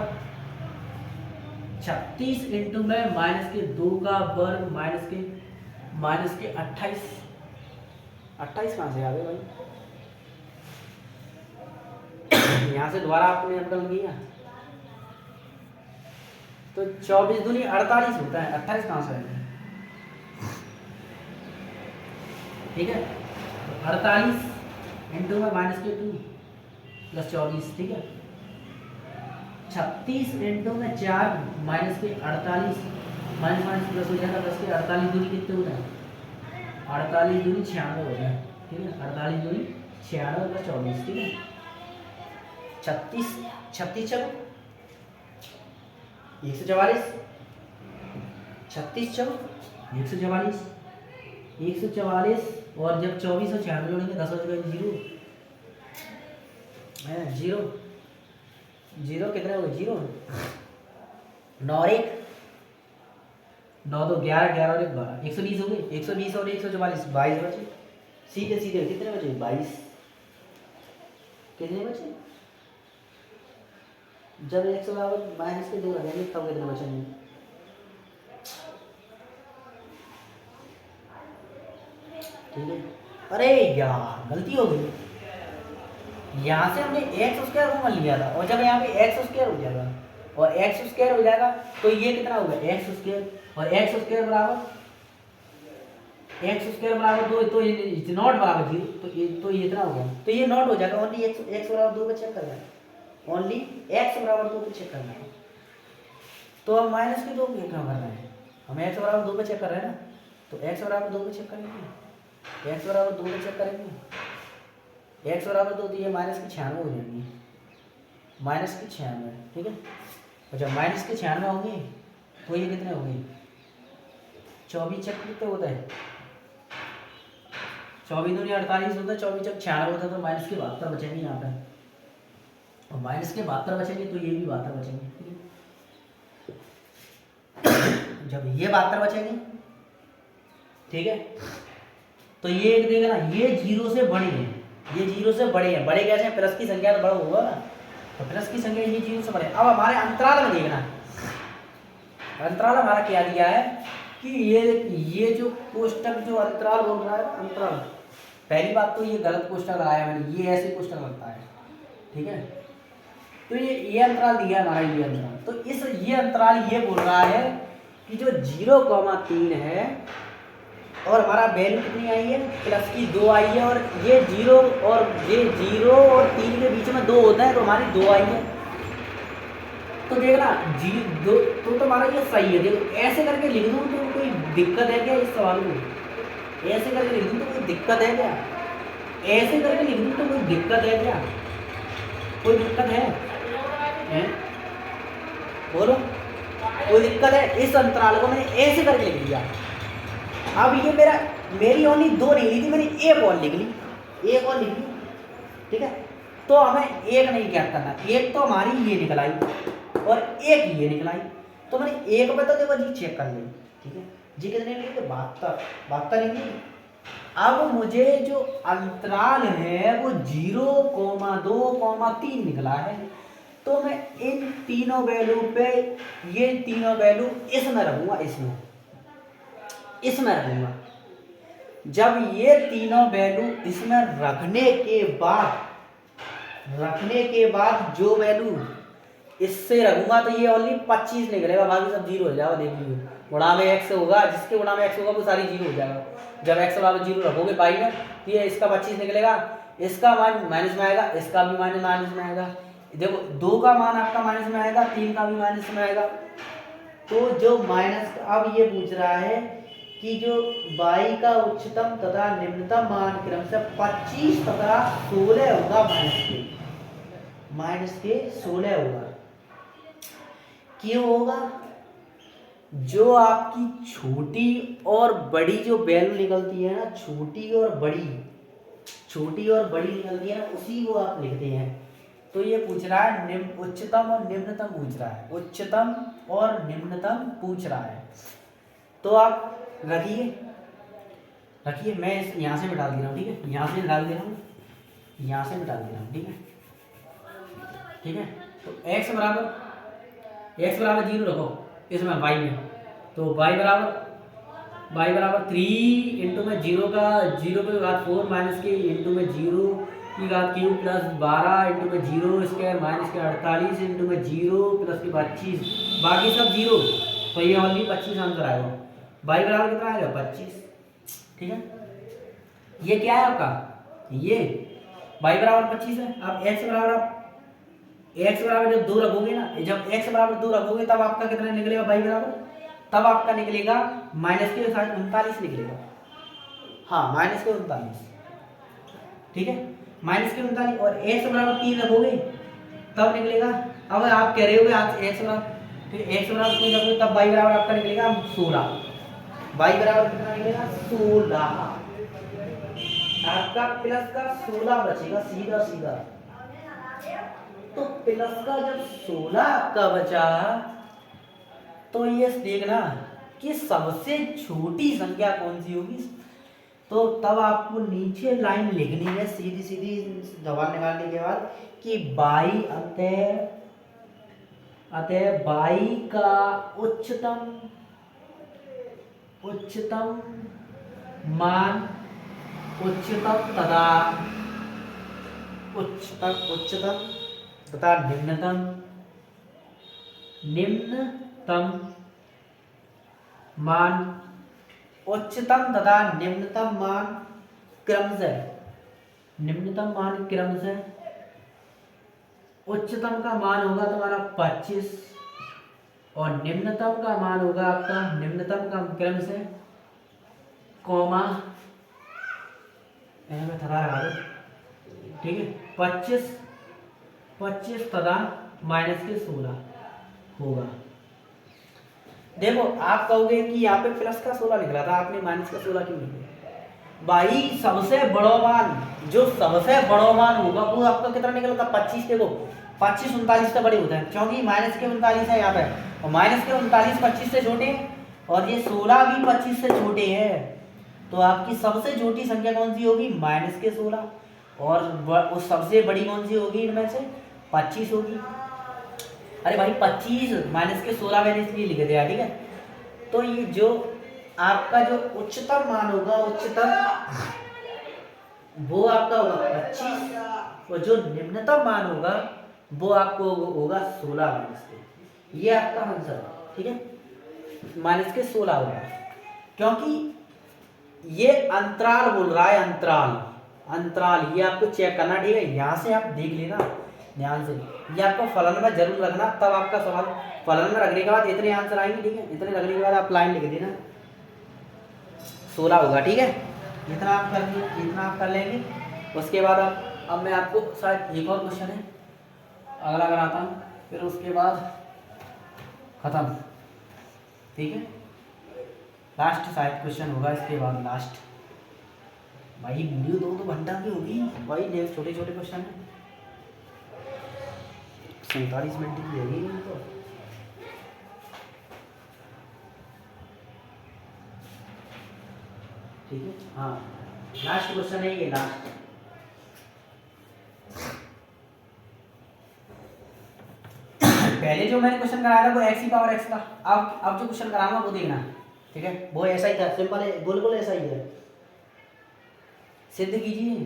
36 इंटू में माइनस के 2 का वर्ग माइनस के 28, 28 कहाँ से आ गए भाई, यहाँ से दोबारा आपने अवकलन किया तो 24 दूनी 48 होता है, 28 कहाँ से आएगा, ठीक है, 48 इंटू में माइनस के 2 प्लस 24, ठीक है, 36 इंटू में 4 माइनस के 48, माइनस माइनस प्लस हो जाएगा, 10 के 48 दूनी कितने होता है, 48 दूनी 96 होता है, ठीक है, 48 दूनी 96 प्लस 24, ठीक है, 36 36 चलो 144, 36 चलो 144, 144 और जब 24 और 96 जोड़ेंगे 10 हो जाएगा जीरो है, जीरो जीरो कितने हो गए, जीरो 9 और 1 9 तो 11, 11 और 1 12, 120 हो गए, 120 और 144 22 बचे, सीधे सीधे कितने बचे 22, कितने बचे, जब 100 बराबर माइनस के 2 रहेंगे तब कितने बचेंगे, ठीक है। अरे यार गलती हो गई, यहाँ से हमने एक्स स्क्वायर कॉमन लिया था और जब यहाँ पे एक्स स्क्वायर हो जाएगा और एक्स स्क्वायर हो जाएगा तो ये कितना होगा एक्स स्क्वायर, और एक्स स्क्वायर बराबर 2, तो ये नॉट बराबर 0, तो ये इतना होगा, तो ये नॉट हो जाएगा, ओनली एक्स बराबर 2 पे चेक करना है, ओनली एक्स बराबर 2 पे चेक करना है। तो हम माइनस के 2 पे क्या करना है, हम एक्स बराबर 2 पे चेक कर रहे हैं ना, तो एक्स बराबर 2 पे चेक करेंगे, एक्स बराबर 2 पे चेक करेंगे, एक्स बराबर 2 तो ये माइनस की 96 हो जाएंगी, माइनस की 96, ठीक है, और जब माइनस के 96 होंगे तो ये कितने होंगे 24 चेक कितने होता है, 24 दूनी 48 होता है, 24 चेक 96 होता है, तो माइनस के 72 बचेंगे यहाँ पे, और माइनस के 72 बचेंगे तो ये भी 72 बचेंगे, ठीक है। जब ये 72 बचेंगे, ठीक है, तो ये एक देगा ना, ये 0 से बड़ी है, ये 0 से बड़े हैं, बड़े कैसे हैं, प्लस की संख्या तो बड़ा होगा ना, तो प्लस की संख्या ये 0 से बड़े। अब हमारे अंतराल में देखना, अंतराल हमारा क्या दिया है कि ये जो कोष्टक जो अंतराल बोल रहा है, अंतराल, पहली बात तो ये गलत कोष्टक लगाया मैंने, ये ऐसे कोष्टक लगता है, ठीक है, तो ये अंतराल दिया है हमारा, ये अंतराल, तो इस ये अंतराल ये बोल रहा है कि जो 0,3 है और हमारा वैल्यू कितनी आई है, प्लस की 2 आई है, और ये 0 और 3 के बीच में 2 होता है, तो हमारी 2 आई है, तो देखना तो हमारा ये सही है, देखो ऐसे करके लिख दूँ तो कोई दिक्कत है क्या इस सवाल में, ऐसे करके लिख दूँ तो कोई दिक्कत है क्या, ऐसे करके लिख दूँ तो कोई दिक्कत है क्या, कोई दिक्कत है? बोलो कोई दिक्कत है? इस अंतराल को मैंने ऐसे करके लिख दिया, अब ये मेरी ओनली 2 नहीं ली थी, मैंने एक और लिख ली, एक और लिख ली, ठीक है, तो हमें एक नहीं क्या करना, एक तो हमारी ये निकल आई और एक ये निकल आई, तो मैंने एक पे तो देखो जी चेक कर ली, ठीक है जी, कितने लिखे 72 लिख ली। अब मुझे जो अंतराल है वो 0,2,3 निकला है, तो मैं इन तीनों वैल्यू पे ये तीनों वैल्यू इसमें रखूंगा, इसमें रखूंगा। जब ये तीनों वैल्यू इसमें रखने के बाद जो वैल्यू इससे रखूंगा तो ये ओनली 25 निकलेगा, बाकी सब 0 हो जाएगा, देख लीजिए, गुणा में x होगा, जिसके गुणा में x होगा वो सारी 0 हो जाएगा। जब x बराबर 0 रखोगे बाई में तो ये इसका 25 निकलेगा, इसका मान माइनस में आएगा, इसका भी माइनस में आएगा, देखो 2 का मान आपका माइनस में आएगा, 3 का भी माइनस में आएगा, तो जो माइनस, अब ये पूछ रहा है कि जो y का उच्चतम तथा निम्नतम मान क्रमशः 25 तथा 16 होगा, माइनस के 16 होगा, क्यों होगा? जो आपकी छोटी और बड़ी जो वैल्यू निकलती है ना, छोटी और बड़ी निकलती है ना, उसी को आप लिखते हैं। तो ये पूछ रहा है उच्चतम और निम्नतम पूछ रहा है, उच्चतम और निम्नतम पूछ रहा है, तो आप रखिए, मैं यहाँ से मिटा दे रहा हूँ, ठीक है, यहाँ से निकाल दे रहा हूँ, यहाँ से मिटा दे रहा हूँ, ठीक है। तो x बराबर 0 रखो इसमें y में, तो y बराबर 3 इंटू में 0 पे घात 4 माइनस के इंटू में 0 की घात क्यूब प्लस 12 इंटू में 0 स्क्वायर माइनस के 48 इंटू में 0 प्लस के 25, बाकी सब 0, तो ये ओनली 25 आंसर आएगा। y बराबर कितना आएगा 25, ठीक है, ये क्या है आपका, ये y बराबर 25 है। अब x बराबर आप एक्स बराबर जब 2 रखोगे ना, जब एक्स बराबर 2 रखोगे तब आपका कितना निकलेगा वाई बराबर, तब आपका निकलेगा माइनस के साथ 39 निकलेगा। हाँ माइनस के 39, ठीक है माइनस के 39। और एक्स बराबर 3 रखोगे तब निकलेगा, अब आप कह रहे हो आज एक्स बराबर, फिर एक्स बराबर 3 रखोगे तब वाई बराबर आपका निकलेगा 16। वाई बराबर कितना निकलेगा 16, आपका प्लस का 16 बचेगा सीधा सीधा। तो प्लस का जब 16 आपका बचा तो ये देखना कि सबसे छोटी संख्या कौन सी होगी, तो तब आपको नीचे लाइन लिखनी है सीधी सीधी जवाब निकालने के बाद कि बाई अतः बाई का उच्चतम मान उच्चतम तथा निम्नतम मान, उच्चतम तथा निम्नतम मान क्रमशः, उच्चतम का मान होगा तुम्हारा 25 और निम्नतम का मान होगा आपका, निम्नतम का क्रम से कॉमा में थोड़ा लगा दो, ठीक है 25 तथा माइनस के 16 होगा। देखो आप कहोगे कि यहाँ पे प्लस का 16 निकला था, आपने माइनस का 16 क्यों निकला? भाई सबसे बड़ा मान, जो सबसे बड़ा मान होगा वो आपका कितना निकला था 25। देखो 25 39 से बड़े होते हैं क्योंकि माइनस के 39 है यहाँ पे, और माइनस के 39 25 से छोटे हैं और ये 16 भी 25 से छोटे हैं। तो आपकी सबसे छोटी संख्या कौन सी होगी माइनस के 16, और उस सबसे बड़ी कौन सी होगी इनमें से 25 होगी। अरे भाई 25 माइनस के 16 मैंने इसलिए लिख दिया, ठीक है। तो ये जो आपका जो उच्चतम मान होगा, उच्चतम वो आपका होगा 25 और जो निम्नतम मान होगा वो आपको होगा 16 माइनस के। ये आपका आंसर है, ठीक है माइनस के 16 होगा, क्योंकि ये अंतराल बोल रहा है, अंतराल ये आपको चेक करना, ठीक है। यहाँ से आप देख लेना ध्यान से, ये आपको फलन में जरूर रखना, तब आपका सवाल फलन में रखने के बाद इतने आंसर आएंगे, ठीक है। इतने रखने के बाद आप लाइन लिख देना 16 होगा, ठीक है। इतना आप कर लेंगे। उसके बाद अब मैं आपको शायद एक और क्वेश्चन है अगला कराता हूँ, फिर उसके बाद खत्म, ठीक है। लास्ट शायद क्वेश्चन होगा इसके बाद लास्ट। भाई वीडियो 2 घंटा की होगी भाई, छोटे छोटे क्वेश्चन है, 47 मिनट की होगी तो। ठीक है हाँ लास्ट क्वेश्चन है ये, लास्ट। पहले जो मैंने क्वेश्चन कराया था वो x की पावर x का, अब जो क्वेश्चन कराऊंगा वो देखना, ठीक है। वो ऐसा ही था, सिंपल है, बिल्कुल ऐसा ही है। सिद्ध कीजिए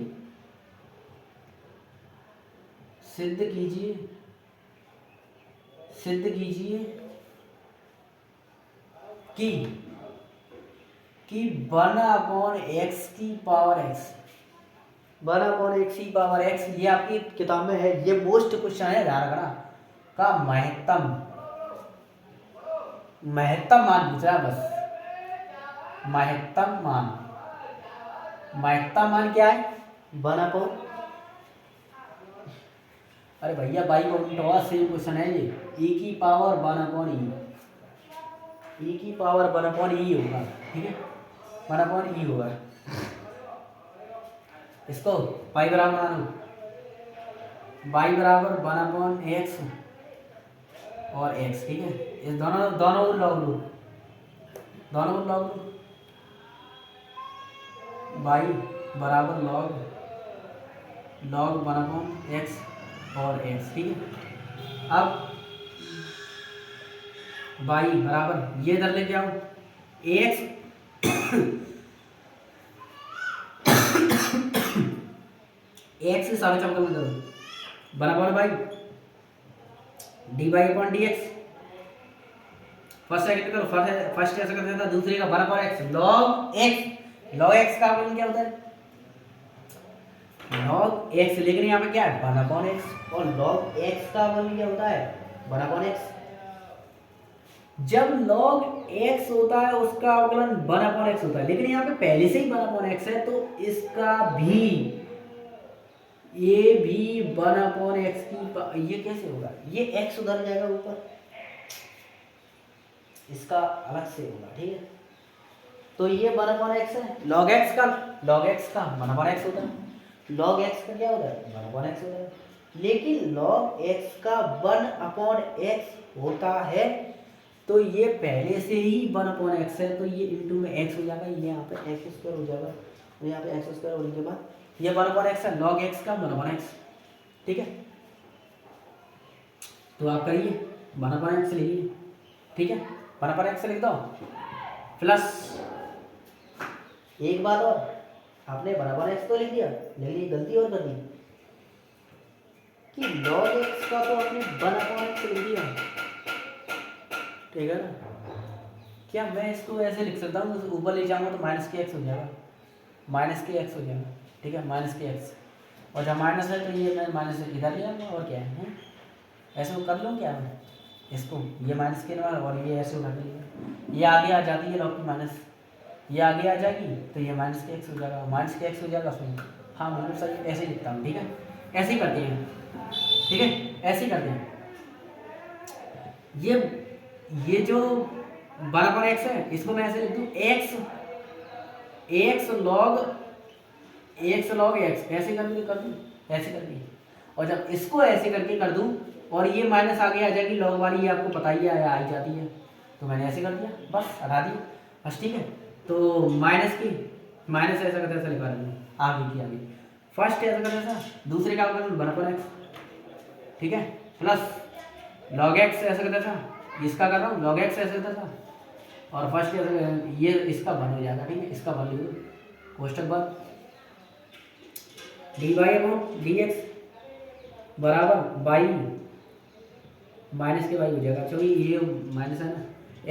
कि 1/x की पावर x, 1/x की पावर x, ये आपकी किताब में है, ये मोस्ट क्वेश्चन है, ध्यान रखना का महत्तम मान पूछ रहा, बस महत्तम मान क्या है 1/, अरे भैया बाई का सेम क्वेश्चन है ये, e की पावर 1/e, e की पावर 1/e होगा, ठीक है 1/e होगा। इसको पाई बराबर मानो, बाई बराबर 1/x और x, ठीक है। इस दोनों लॉग लो, बाई बराबर लॉग 1/x और x, ठीक है। अब बाई बराबर ये इधर लेके आओ, x x के सारे चमके में करो, बराबर by D by upon d x, first second करो, फर्स्ट ऐसा कर देता, दूसरे का बराबर x, लॉग x का मतलब क्या होता है लॉग एक्स, लेकिन यहाँ पे क्या है 1/x, और लॉग एक्स का अवकलन क्या होता है 1/x। जब log x होता है उसका अवकलन 1/x होता है, लेकिन यहाँ पे पहले से ही 1/x है, तो इसका भी, ये भी 1/x की, ये कैसे होगा, ये x उधर जाएगा ऊपर, इसका अलग से होगा, ठीक है। तो ये 1/x है, log x का 1/x होता है, log x का क्या होता है 1/x होता है, लेकिन log x का 1/x होता है, तो ये पहले से ही 1/x है, तो ये इंटू में x हो जाएगा, ये यहाँ पे x² हो जाएगा, और यहाँ पे x² होने के बाद ये 1/x है, log x का 1/x, ठीक है। तो आप करिए 1/x लिखिए, ठीक है, 1/x लिख दो, प्लस एक बात और, आपने 1/x तो लिख दिया, लेकिन ये गलती और कर दी कि log x का तो आपने 1/x लिख दिया, ठीक है ना। क्या मैं इसको ऐसे लिख सकता हूँ, ऊपर ले जाऊंगा तो -kx हो जाएगा, -kx हो जाएगा, ठीक है, -kx, और जब माइनस है तो ये मैं माइनस इधर ले आऊँगा, और क्या है ऐसे कर लूँ क्या मैं इसको, ये माइनस के बाद, और ये ऐसे उठा के ये आगे आ जाती है लॉग की माइनस, ये आगे आ जाएगी तो ये -kx हो जाएगा, -kx हो जाएगा उसमें, हाँ बिल्कुल सही, ऐसे ही लिखता हूँ, ठीक है, ऐसे ही करते हैं, ठीक है, ऐसे ही करते हैं। ये जो 1/x है, इसको मैं ऐसे लिख दूँ x log x, ऐसे करके कर दूँ, ऐसे करके, और जब इसको ऐसे करके कर दूँ और ये माइनस आगे आ जाएगी लॉग वाली, ये आपको पता ही है आ ही जाती है, तो मैंने ऐसे कर दिया, बस हटा दिया बस, ठीक है। तो माइनस ऐसा करते ऐसा लिखा दूँ, आगे की आगे, फर्स्ट ऐसा करते ऐसा, दूसरे का अवकलन 1/x, ठीक है, प्लस log x ऐसा करते ऐसा, इसका कर रहा हूँ log x ऐसे करते ऐसा, और फर्स्ट ये इसका 1 हो जाएगा, ठीक है, इसका 1 लिख दो, कोष्टक बंद, dy/dx बराबर बाई माइनस के बाई हो जाएगा, क्योंकि ये माइनस है ना,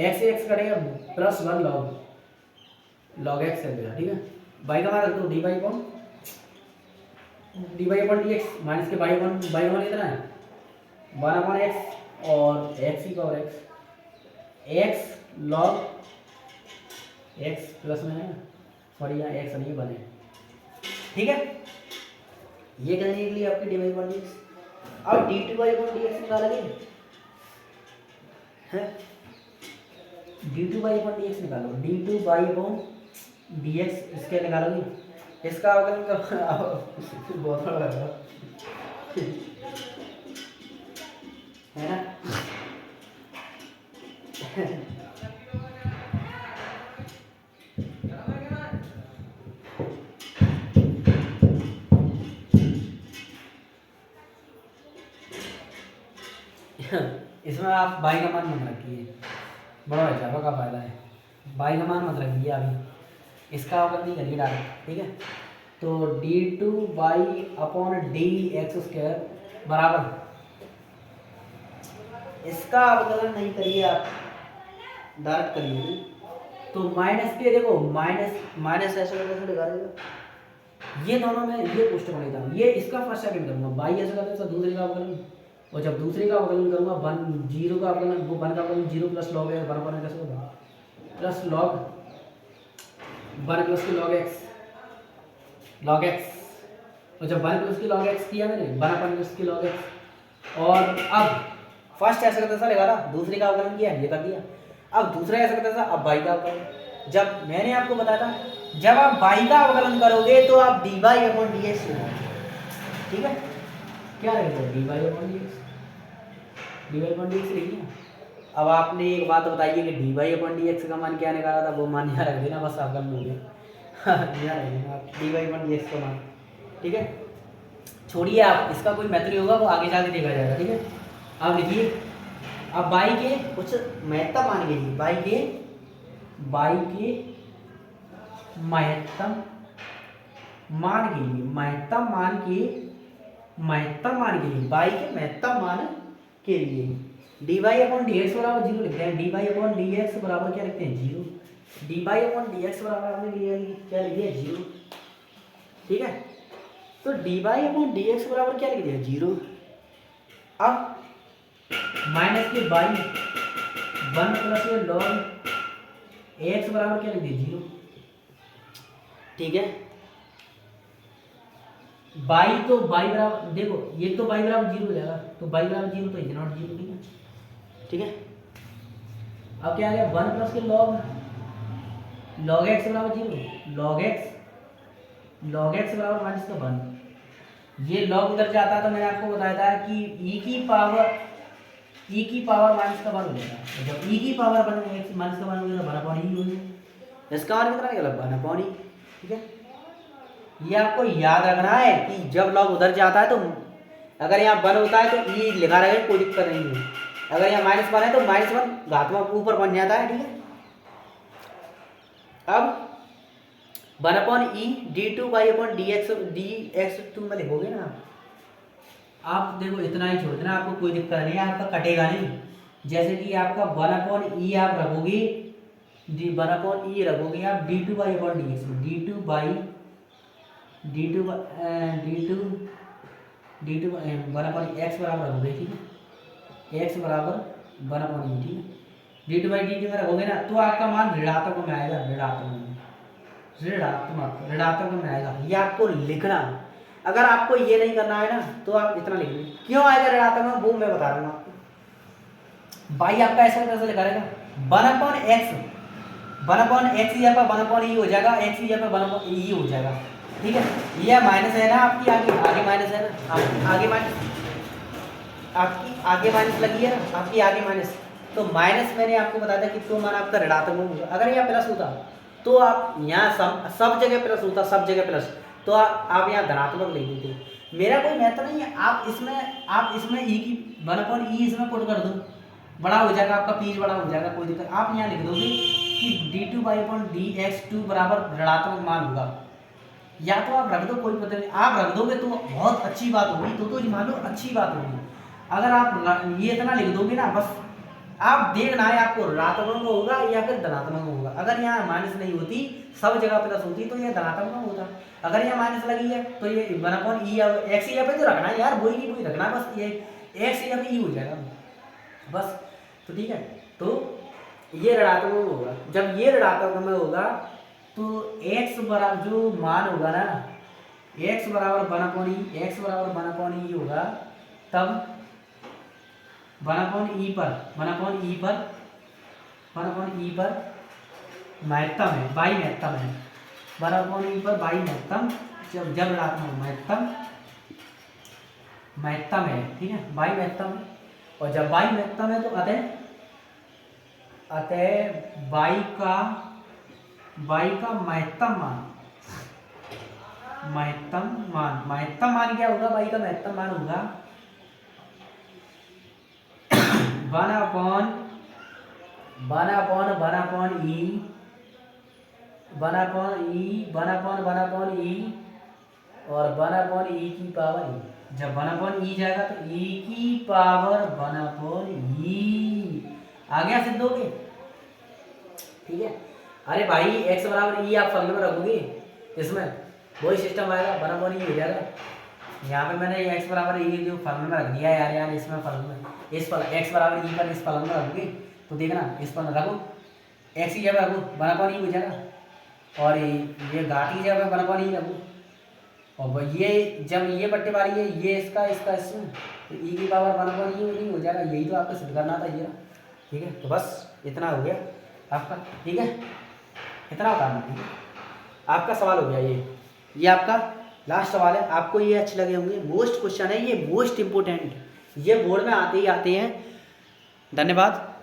x से x कटेगा, +1 log x है, ठीक है, बाई का मान रख दो, dy/dx माइनस के बाई 1 कितना है 1/x, और x की power x log x plus में है, सॉरी यहाँ x नहीं बने, ठीक है। ये करने के लिए आपकी dy/dx, अब dt/dx निकालेंगे, है d2/dx निकालो, d2/dx इसके निकालोगे, इसका अवकलन बहुत बड़ा लगा है ना इसमें आप बाई का मान मत रखिए, बड़ा हिसाब का फायदा है, बाई का मान मत रखिए अभी, इसका अवकलन नहीं करिए डायरेक्ट, ठीक है। तो d2/dx² बराबर, इसका अवकलन नहीं करिए आप, डायरेक्ट करिए, तो माइनस के देखो माइनस ऐसे लगा देगा, ये दोनों में ये पुष्ट बनेगा, ये इसका फर्स्ट सेकंड करूंगा, बाई ऐसे कर देगा, दूसरे का अवकलन, और जब दूसरे का अवकलन करूंगा 0 का अवकलन, वो 1 का अवकलन 0 प्लस log है, 1 कैसे होगा, प्लस log 1 प्लस की log x, और जब 1 प्लस की log x किया मैंने 1 प्लस की log x, और अब फर्स्ट ऐसा करता था लगा था, दूसरे का अवकलन किया, ये कर दिया, अब दूसरा ऐसा करता था, अब बाई का अवकलन, जब मैंने आपको बताया था जब आप बाई का अवकलन करोगे तो आप dy/dx, ठीक है, क्या रहेगा dy/dx, dy/dx लिखिए। अब आपने एक बात बताइए कि dy/dx का मान क्या निकाला था, वो मान यहाँ रख देना, बस अवकलन हो गया, यहाँ रख देना आप dy/dx का मान, ठीक है, छोड़िए आप, इसका कोई मेथड होगा वो आगे जाके देखा जाएगा, ठीक है। अब लिखिए, अब बाई के कुछ महत्तम मान लीजिए, बाई के महत्तम मान के लिए, महत्तम मान के लिए, बाई के महत्तम मान के लिए dy/dx बराबर 0 लिखते हैं, dy/dx बराबर क्या लिखते हैं 0, dy/dx बराबर आपने क्या लिख दिया 0, ठीक है। तो d y upon d x बराबर क्या लिख दिया 0। अब माइनस के बाई 1 प्लस ये लॉग एक्स बराबर क्या लिख दिया 0। ठीक है, बाई तो बाई बराबर देखो ये तो बाई बराबर 0 हो जाएगा, तो बाई बराबर 0 तो इज नॉट 0। ठीक है, ठीक है। अब क्या आ गया 1 प्लस के लॉग एक्स बराबर 0, लॉग एक्स बराबर माइनस का 1। ये लॉग उधर जाता है तो मैंने आपको बताया था कि e की पावर माइनस का 1 हो जाएगा। जब e की पावर एक्स माइनस का 1 हो जाएगा 1/e हो जाएगा। इसका मान कितना निकला 1/e। ठीक है, ये आपको याद रखना है कि जब लॉग उधर जाता है तो अगर यहाँ 1 होता है तो e लिखा रहेगा, कोई दिक्कत नहीं है। अगर यहाँ -1 है तो -1 घातांक ऊपर बन जाता है। ठीक है, अब 1/e d2y/dx2 में लिखोगे ना आप देखो इतना ही छोड़ देना, आपको कोई दिक्कत नहीं है, आपका कटेगा नहीं। जैसे कि आपका 1/e आप रखोगे 1/e रखोगे आप d2y/dx d2 1/x बराबर रखोगे। ठीक है, x बराबर 1/e। ठीक है, d2/dt में रखोगे ना तो आपका मान ऋणात्मक में आएगा, ऋणात्मक में आएगा। ये आपको लिखना। अगर आपको ये नहीं करना है ना तो आप इतना लिख लीजिए। क्यों आएगा ऋणात्मक में वो मैं बता रहा हूँ आपको। बाई आपका ऐसा कैसे लिखा रहेगा 1/x यहाँ पर 1/e हो जाएगा, x यहाँ पर 1/e हो जाएगा। ठीक है, ये माइनस है ना आपकी आगे माइनस है ना, आगे माइनस आपकी आगे माइनस लगी है ना, आपकी आगे माइनस। तो माइनस मैंने आपको बताया था कि तो मान आपका ऋणात्मक होगा। अगर यहाँ प्लस होता तो आप यहाँ सब जगह प्लस होता, सब जगह प्लस, तो आप यहाँ धनात्मक लिख देते। मेरा कोई महत्व नहीं है, आप इसमें e की 1/e इसमें पुट कर दो, बड़ा हो जाएगा आपका पीज बड़ा हो जाएगा, कोई दिक्कत। आप यहाँ लिख दोगे कि d2y/dx2 बराबर ऋणात्मक मान होगा, या तो आप रख दो, कोई पता नहीं। आप रख दोगे तो बहुत अच्छी बात होगी, तो मान लो अच्छी बात होगी। अगर आप ये इतना लिख दोगे ना, बस आप देखना है आपको ऋणात्मक होगा या फिर धनात्मक होगा। अगर यहाँ माइनस नहीं होती, सब जगह प्लस होती तो ये धनात्मक होता। अगर यहाँ माइनस लगी है तो ये 1/e एक्स यहाँ पे तो रखना है यार, वही नहीं कोई रखना, बस ये एक्स यहाँ पे e हो जाएगा बस। तो ठीक है, तो ये ऋणात्मक होगा। जब ये ऋणात्मक में होगा तो x बराबर जो मान होगा ना x बराबर 1/e होगा, तब 1/e पर महत्तम है, बाई महत्तम है, 1/e पर बाई महत्तम, जब ऋणात्मक महत्तम है। ठीक है, बाई महत्तम है, और जब बाई महत्तम है तो अतः बाई का महत्तम मान क्या होगा, बाई का महत्तम मान होगा 1/e और 1/e की पावर e। जब 1/e जाएगा तो e की पावर 1/e आ गया सिद्ध हो गए। ठीक है, अरे भाई x बराबर e आप फल में रखोगे, इसमें वही सिस्टम आएगा, 1/e हो जाएगा। यहाँ पे मैंने x बराबर e जो फल में रख दिया यार, इसमें फल में इस फल x बराबर e पर इस फल में रखोगे तो देखना, इस पर रखो x की जगह रखो 1/e हो जाएगा, और ये घाट की जगह 1/e रखो, और ये जब ये पट्टे वाली है ये इसका इसमें तो e की पावर 1/e नहीं हो जाएगा। यही तो आपको सिद्ध करना था ये। ठीक है, तो बस इतना हो गया आपका। ठीक है, इतना उतारना। ठीक है, आपका सवाल हो गया ये आपका लास्ट सवाल है। आपको ये अच्छे लगे होंगे, मोस्ट क्वेश्चन है ये, मोस्ट इंपोर्टेंट, ये बोर्ड में आते ही आते हैं। धन्यवाद।